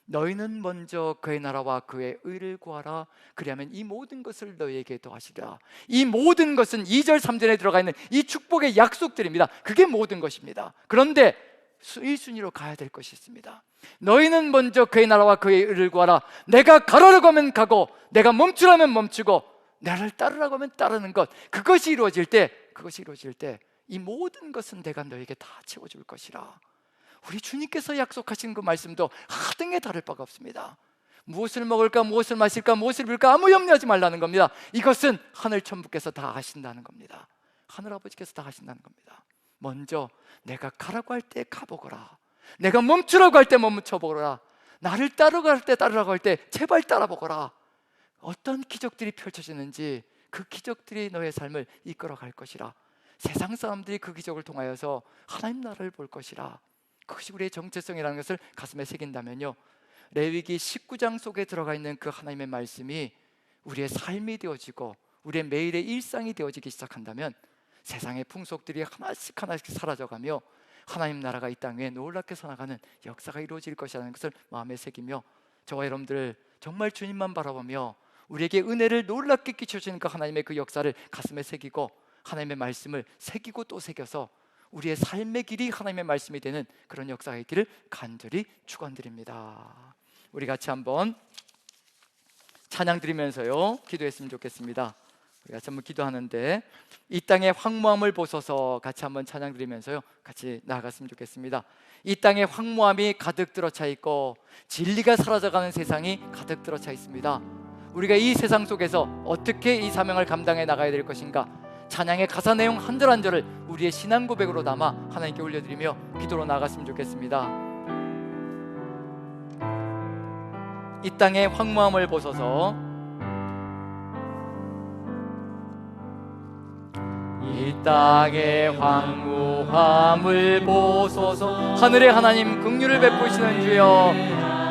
너희는 먼저 그의 나라와 그의 의를 구하라. 그리하면 이 모든 것을 너희에게 더하시리라. 이 모든 것은 2절 3절에 들어가 있는 이 축복의 약속들입니다. 그게 모든 것입니다. 그런데 1순위로 가야 될 것이 있습니다. 너희는 먼저 그의 나라와 그의 의를 구하라. 내가 가라라고 하면 가고 내가 멈추라면 멈추고 나를 따르라고 하면 따르는 것, 그것이 이루어질 때 이 모든 것은 내가 너에게 다 채워줄 것이라. 우리 주님께서 약속하신 그 말씀도 하등에 다를 바가 없습니다. 무엇을 먹을까, 무엇을 마실까, 무엇을 입을까 아무 염려하지 말라는 겁니다. 이것은 하늘 천부께서 다 하신다는 겁니다. 하늘아버지께서 다 하신다는 겁니다. 먼저 내가 가라고 할 때 가보거라. 내가 멈추라고 할 때 멈춰보거라. 나를 따르라고 할 때 따르라고 할 때 제발 따라보거라. 어떤 기적들이 펼쳐지는지 그 기적들이 너의 삶을 이끌어갈 것이라. 세상 사람들이 그 기적을 통하여서 하나님 나라를 볼 것이라. 그것이 우리의 정체성이라는 것을 가슴에 새긴다면요, 레위기 19장 속에 들어가 있는 그 하나님의 말씀이 우리의 삶이 되어지고 우리의 매일의 일상이 되어지기 시작한다면 세상의 풍속들이 하나씩 사라져가며 하나님 나라가 이 땅 위에 놀랍게 살아가는 역사가 이루어질 것이라는 것을 마음에 새기며, 저와 여러분들 정말 주님만 바라보며 우리에게 은혜를 놀랍게 끼쳐주는 그 하나님의 그 역사를 가슴에 새기고 하나님의 말씀을 새기고 또 새겨서 우리의 삶의 길이 하나님의 말씀이 되는 그런 역사가 있기를 간절히 축원드립니다. 우리 같이 한번 찬양 드리면서요 기도했으면 좋겠습니다. 우리 같이 한번 기도하는데 이 땅의 황무함을 보소서 같이 한번 찬양 드리면서요 같이 나아갔으면 좋겠습니다. 이 땅에 황무함이 가득 들어차 있고 진리가 사라져가는 세상이 가득 들어차 있습니다. 우리가 이 세상 속에서 어떻게 이 사명을 감당해 나가야 될 것인가, 찬양의 가사 내용 한 절 한 절을 우리의 신앙 고백으로 담아 하나님께 올려드리며 기도로 나아갔으면 좋겠습니다. 이 땅의 황무함을 보소서. 이 땅의 황무함을 보소서. 하늘의 하나님 긍휼을 베푸시는 주여,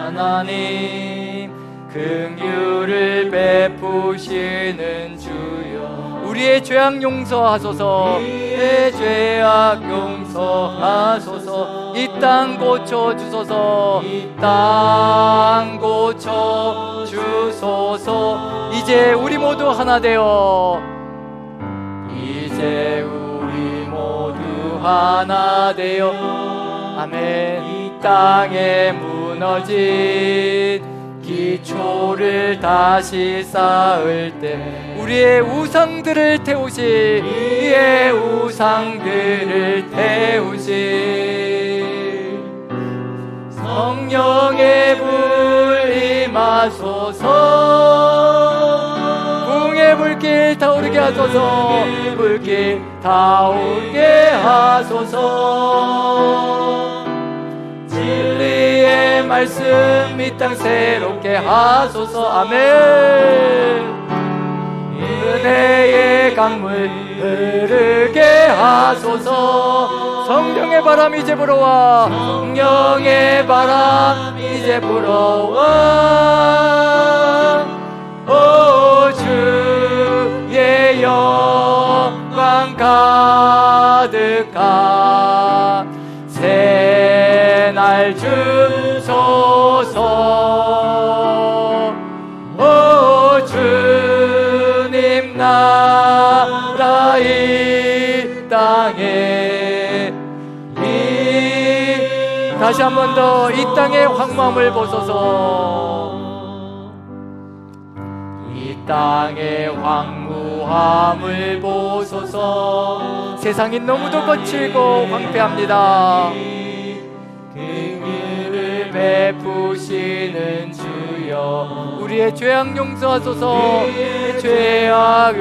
하나님 긍휼을 베푸시는 주여, 우리의 죄악 용서하소서. 우리의 죄악 용서하소서. 이 땅 고쳐 주소서. 이 땅 고쳐 주소서. 이제 우리 모두 하나 되어, 이제 우리 모두 하나 되어, 아멘. 이 땅에 무너진 기초를 다시 쌓을 때 우리의 우상들을 태우시, 우리의 우상들을 태우시. 성령의 불 임하소서. 부흥의 불길 타오르게 하소서. 불길 타오르게 하소서. 진리의 말씀 이 땅 새롭게 하소서. 아멘. 은혜의 강물 흐르게 하소서. 성령의 바람 이제 불어와. 성령의 바람 이제 불어와. 오 주의 영광 가득한 새날 주소서. 오 주님 나라 이 땅에 다시 한 번 더 이 땅의 황무함을 보소서. 이 땅의 황무함을 보소서. 세상이 너무도 거칠고 황폐합니다. 긍휼을 베푸시는 주여, 우리의 죄악 용서하소서. 죄악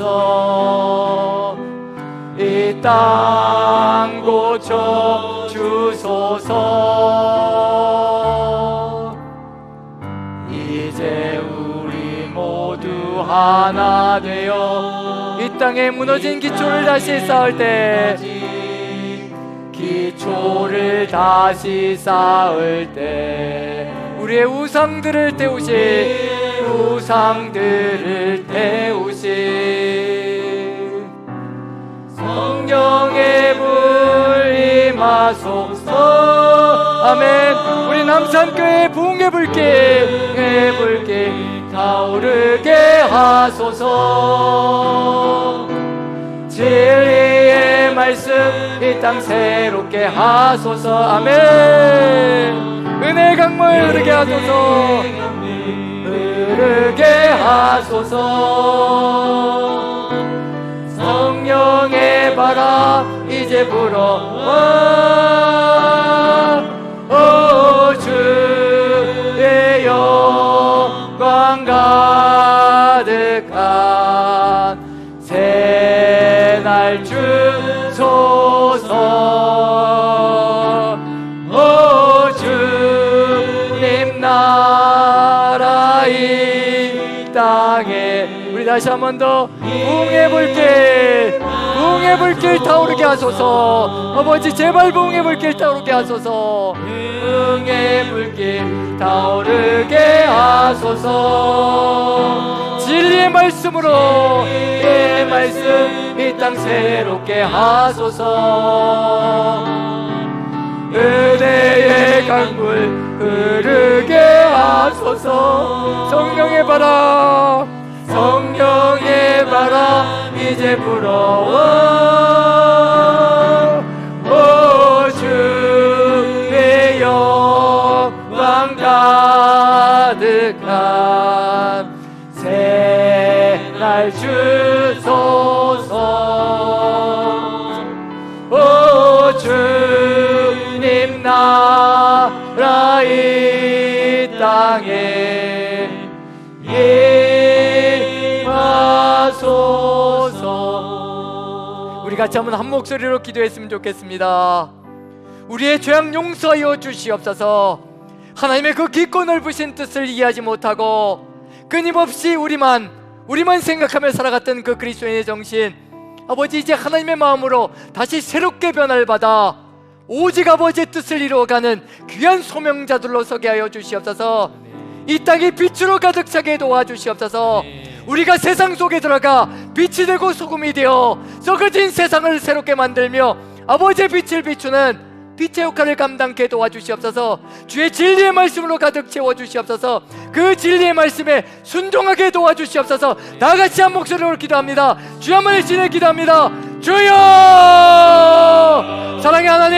용서하소서. 이 땅 고쳐 주소서. 이제 우리 모두 하나 되어 이 땅에 무너진 기초를 다시 쌓을 때, 기초를 다시 쌓을 때 우리의 우상들을 태우시, 우상들을 태우시. 성령의 불 임하소서. 아멘. 우리 남산교회 부흥의 불길 타오르게 하소서. 진리의 말씀 이 땅 새롭게 하소서. 아멘. 은혜의 강물 흐르게 하소서. 흐르게 하소서. 성령의 바람 이제 불어와. 오 주의 영광 가득한 새날 주소서. 오 주님 나라 이 땅에 우리 다시 한 번 더 부흥의 불길 타오르게 하소서. 아버지 제발 부흥의 불길 타오르게 하소서. 부흥의 불길 타오르게 하소서. 진리의 말씀으로 이 말씀 이 땅 새롭게 하소서. 은혜의 강물 흐르게 하소서. 주소서. 성령의 바람, 성령의 바람 이제 불어와 오 주의 영광 가득한 새날 주소서. 오 주님 나라 이 땅에 임하소서. 우리 같이 한번 한 목소리로 기도했으면 좋겠습니다. 우리의 죄악 용서하여 주시옵소서. 하나님의 그 깊고 넓으신 뜻을 이해하지 못하고 끊임없이 우리만 생각하며 살아갔던 그 그리스도인의 정신, 아버지 이제 하나님의 마음으로 다시 새롭게 변화를 받아 오직 아버지의 뜻을 이루어가는 귀한 소명자들로 서게 하여 주시옵소서. 이 땅이 빛으로 가득 차게 도와주시옵소서. 우리가 세상 속에 들어가 빛이 되고 소금이 되어 썩어진 세상을 새롭게 만들며 아버지의 빛을 비추는 빛의 역할을 감당케 도와주시옵소서. 주의 진리의 말씀으로 가득 채워주시옵소서. 그 진리의 말씀에 순종하게 도와주시옵소서. 다같이 한 목소리로 기도합니다. 주여 한번 신에 기도합니다. 주여! 사랑의 하나님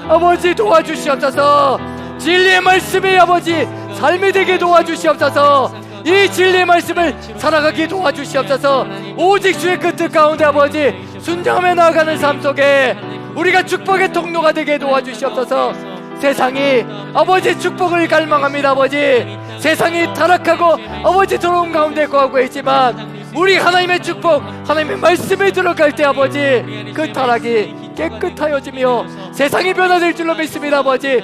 아버지 도와주시옵소서. 진리의 말씀이 아버지 삶이 되게 도와주시옵소서. 이 진리의 말씀을 살아가게 도와주시옵소서. 오직 주의 그 뜻 가운데 아버지 순종하며 나아가는 삶 속에 우리가 축복의 통로가 되게 도와주시옵소서. 세상이 아버지 축복을 갈망합니다. 아버지 세상이 타락하고 아버지 더러운 가운데 거하고 있지만 우리 하나님의 축복 하나님의 말씀에 들어갈 때 아버지 그 타락이 깨끗하여지며 세상이 변화될 줄로 믿습니다. 아버지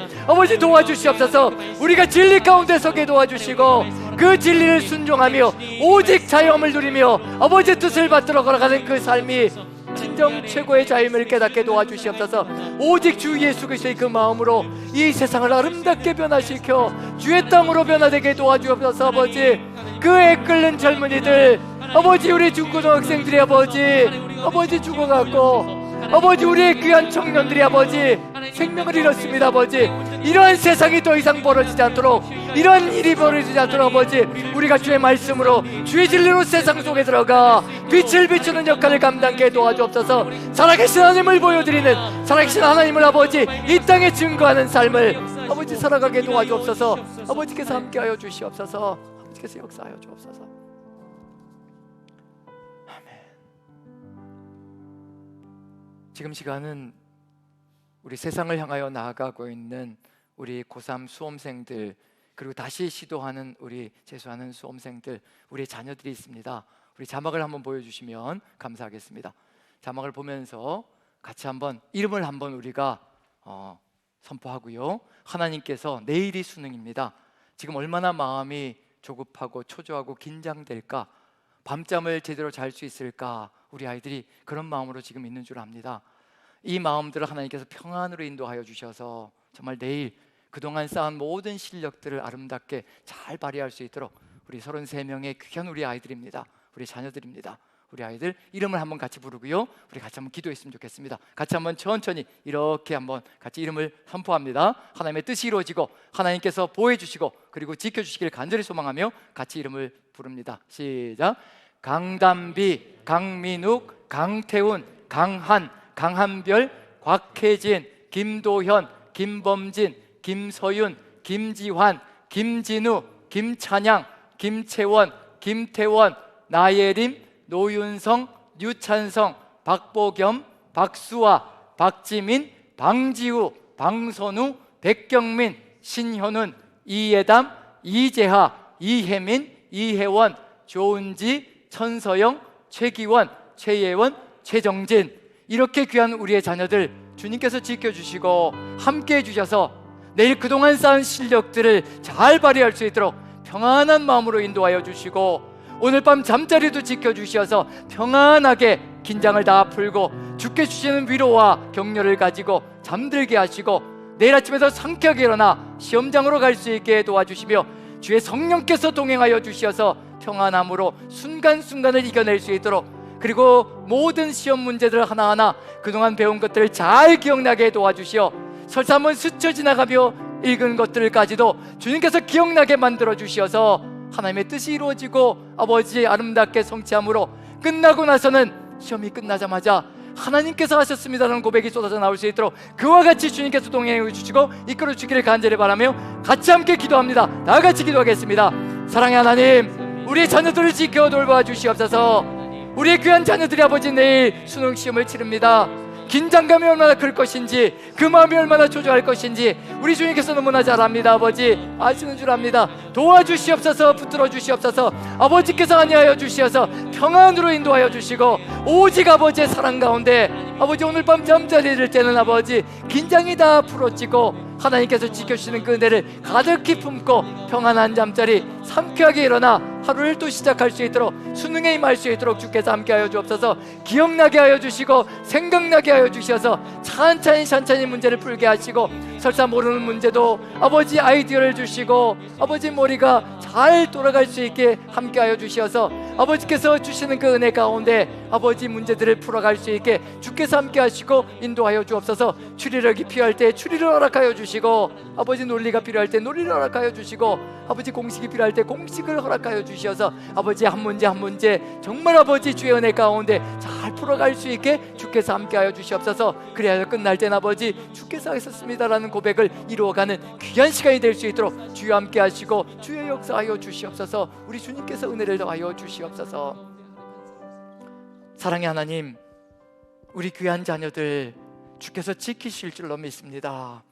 도와주시옵소서. 우리가 진리 가운데 서게 도와주시고 그 진리를 순종하며 오직 자유함을 누리며 아버지의 뜻을 받들어 걸어가는 그 삶이 진정 최고의 자유임을 깨닫게 도와주시옵소서. 오직 주 예수 그리스도의 그 마음으로 이 세상을 아름답게 변화시켜 주의 땅으로 변화되게 도와주옵소서. 아버지 그 애끓는 젊은이들 아버지 우리 중고등학생들이 아버지 죽어갔고 아버지 우리의 귀한 청년들이 아버지 생명을 잃었습니다. 아버지 이러한 세상이 더 이상 벌어지지 않도록 이러한 일이 벌어지지 않도록 아버지 우리가 주의 말씀으로 주의 진리로 세상 속에 들어가 빛을 비추는 역할을 감당케 도와주옵소서. 살아계신 하나님을 보여드리는 살아계신 하나님을 아버지 이 땅에 증거하는 삶을 아버지 살아가게 도와주옵소서. 아버지께서 함께하여 주시옵소서. 아버지께서 역사하여 주옵소서. 지금 시간은 우리 세상을 향하여 나아가고 있는 우리 고3 수험생들 그리고 다시 시도하는 우리 재수하는 수험생들 우리 자녀들이 있습니다. 우리 자막을 한번 보여주시면 감사하겠습니다. 자막을 보면서 같이 한번 이름을 한번 우리가 선포하고요. 하나님께서 내일이 수능입니다. 지금 얼마나 마음이 조급하고 초조하고 긴장될까? 밤잠을 제대로 잘 수 있을까? 우리 아이들이 그런 마음으로 지금 있는 줄 압니다. 이 마음들을 하나님께서 평안으로 인도하여 주셔서 정말 내일 그동안 쌓은 모든 실력들을 아름답게 잘 발휘할 수 있도록 우리 33명의 귀한 우리 아이들입니다. 우리 자녀들입니다. 우리 아이들 이름을 한번 같이 부르고요. 우리 같이 한번 기도했으면 좋겠습니다. 같이 한번 천천히 이렇게 한번 같이 이름을 선포합니다. 하나님의 뜻이 이루어지고 하나님께서 보호해 주시고 그리고 지켜주시기를 간절히 소망하며 같이 이름을 부릅니다. 시작. 강담비, 강민욱, 강태훈, 강한, 강한별, 곽혜진, 김도현, 김범진, 김서윤, 김지환, 김진우, 김찬양, 김채원, 김태원, 나예림, 노윤성, 류찬성, 박보겸, 박수아, 박지민, 방지우, 방선우, 백경민, 신현훈, 이예담, 이재하, 이혜민, 이혜원, 조은지, 천서영, 최기원, 최예원, 최정진 이렇게 귀한 우리의 자녀들 주님께서 지켜주시고 함께해 주셔서 내일 그동안 쌓은 실력들을 잘 발휘할 수 있도록 평안한 마음으로 인도하여 주시고 오늘 밤 잠자리도 지켜주셔서 평안하게 긴장을 다 풀고 주께 주시는 위로와 격려를 가지고 잠들게 하시고 내일 아침에도 상쾌하게 일어나 시험장으로 갈 수 있게 도와주시며 주의 성령께서 동행하여 주셔서 평안함으로 순간순간을 이겨낼 수 있도록 그리고 모든 시험 문제들 하나하나 그동안 배운 것들을 잘 기억나게 도와주시어 설사 한번 스쳐 지나가며 읽은 것들까지도 주님께서 기억나게 만들어 주시어서 하나님의 뜻이 이루어지고 아버지의 아름답게 성취함으로 끝나고 나서는 시험이 끝나자마자 하나님께서 하셨습니다라는 고백이 쏟아져 나올 수 있도록 그와 같이 주님께서 동행해 주시고 이끌어 주기를 간절히 바라며 같이 함께 기도합니다. 다 같이 기도하겠습니다. 사랑의 하나님, 우리 자녀들을 지켜 돌봐 주시옵소서. 우리의 귀한 자녀들이 아버지 내일 수능 시험을 치릅니다. 긴장감이 얼마나 클 것인지, 그 마음이 얼마나 초조할 것인지 우리 주님께서 너무나 잘 압니다. 아버지 아시는 줄 압니다. 도와주시옵소서. 붙들어 주시옵소서. 아버지께서 안위하여 주시어서 평안으로 인도하여 주시고, 오직 아버지의 사랑 가운데 아버지 오늘 밤 잠자리 들 때는 아버지 긴장이 다 풀어지고 하나님께서 지켜주시는 그 은혜를 가득히 품고 평안한 잠자리 상쾌하게 일어나 하루를 또 시작할 수 있도록, 수능에 임할 수 있도록 주께서 함께하여 주옵소서. 기억나게 하여 주시고 생각나게 하여 주셔서 천천히 문제를 풀게 하시고, 설사 모르는 문제도 아버지 아이디어를 주시고 아버지 머리가 잘 돌아갈 수 있게 함께하여 주셔서 아버지께서 주시는 그 은혜 가운데 아버지 문제들을 풀어갈 수 있게 주께서 함께하시고 인도하여 주옵소서. 추리력이 필요할 때 추리를 허락하여 주시고, 아버지 논리가 필요할 때 논리를 허락하여 주시고, 아버지 공식이 필요할 때 공식을 허락하여 주셔서 아버지 한 문제 한 문제 정말 아버지 주의 은혜 가운데 잘 풀어갈 수 있게 주께서 함께하여 주시옵소서. 그래야 끝날 땐 아버지 주께서 하셨습니다라는 고백을 이루어가는 귀한 시간이 될 수 있도록 주여 함께하시고 주의 역사하여 주시옵소서. 우리 주님께서 은혜를 더하여 주시옵소서. 사랑의 하나님, 우리 귀한 자녀들 주께서 지키실 줄로 믿습니다.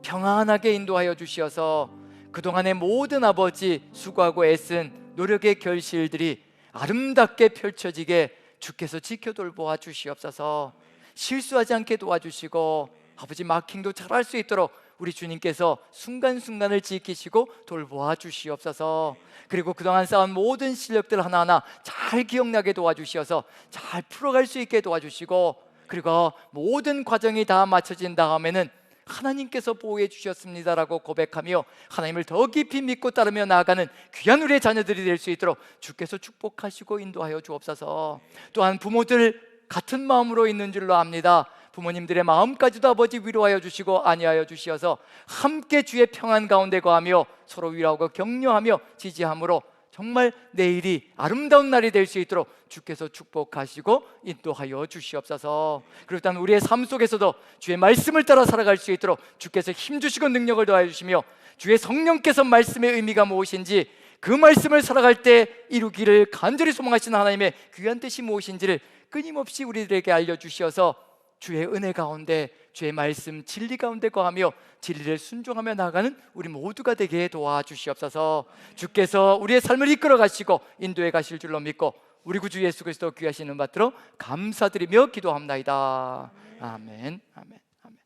평안하게 인도하여 주시어서 그동안의 모든 아버지 수고하고 애쓴 노력의 결실들이 아름답게 펼쳐지게 주께서 지켜 돌보아 주시옵소서. 실수하지 않게 도와주시고 아버지 마킹도 잘할 수 있도록 우리 주님께서 순간순간을 지키시고 돌보아 주시옵소서. 그리고 그동안 쌓은 모든 실력들 하나하나 잘 기억나게 도와주시어서 잘 풀어갈 수 있게 도와주시고, 그리고 모든 과정이 다 마쳐진 다음에는 하나님께서 보호해 주셨습니다라고 고백하며 하나님을 더 깊이 믿고 따르며 나아가는 귀한 우리의 자녀들이 될 수 있도록 주께서 축복하시고 인도하여 주옵소서. 또한 부모들 같은 마음으로 있는 줄로 압니다. 부모님들의 마음까지도 아버지 위로하여 주시고 안위하여 주시어서 함께 주의 평안 가운데 거하며 서로 위로하고 격려하며 지지함으로 정말 내일이 아름다운 날이 될 수 있도록 주께서 축복하시고 인도하여 주시옵소서. 그리고 또한 우리의 삶 속에서도 주의 말씀을 따라 살아갈 수 있도록 주께서 힘주시고 능력을 더하여 주시며, 주의 성령께서 말씀의 의미가 무엇인지, 그 말씀을 살아갈 때 이루기를 간절히 소망하시는 하나님의 귀한 뜻이 무엇인지를 끊임없이 우리들에게 알려주시어서 주의 은혜 가운데 주의 말씀 진리 가운데 거하며 진리를 순종하며 나아가는 우리 모두가 되게 도와주시옵소서. 주께서 우리의 삶을 이끌어 가시고 인도해 가실 줄로 믿고 우리 구주 예수 그리스도 귀하신 이름 받들어 감사드리며 기도합나이다. 아멘, 아멘, 아멘.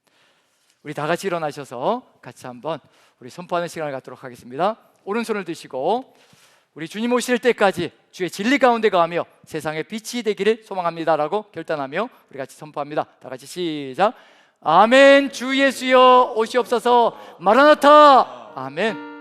우리 다 같이 일어나셔서 같이 한번 우리 선포하는 시간을 갖도록 하겠습니다. 오른손을 드시고 우리 주님 오실 때까지 주의 진리 가운데 거하며 세상의 빛이 되기를 소망합니다라고 결단하며 우리 같이 선포합니다. 다 같이 시작. 아멘. 주 예수여 오시옵소서. 마라나타. 아멘.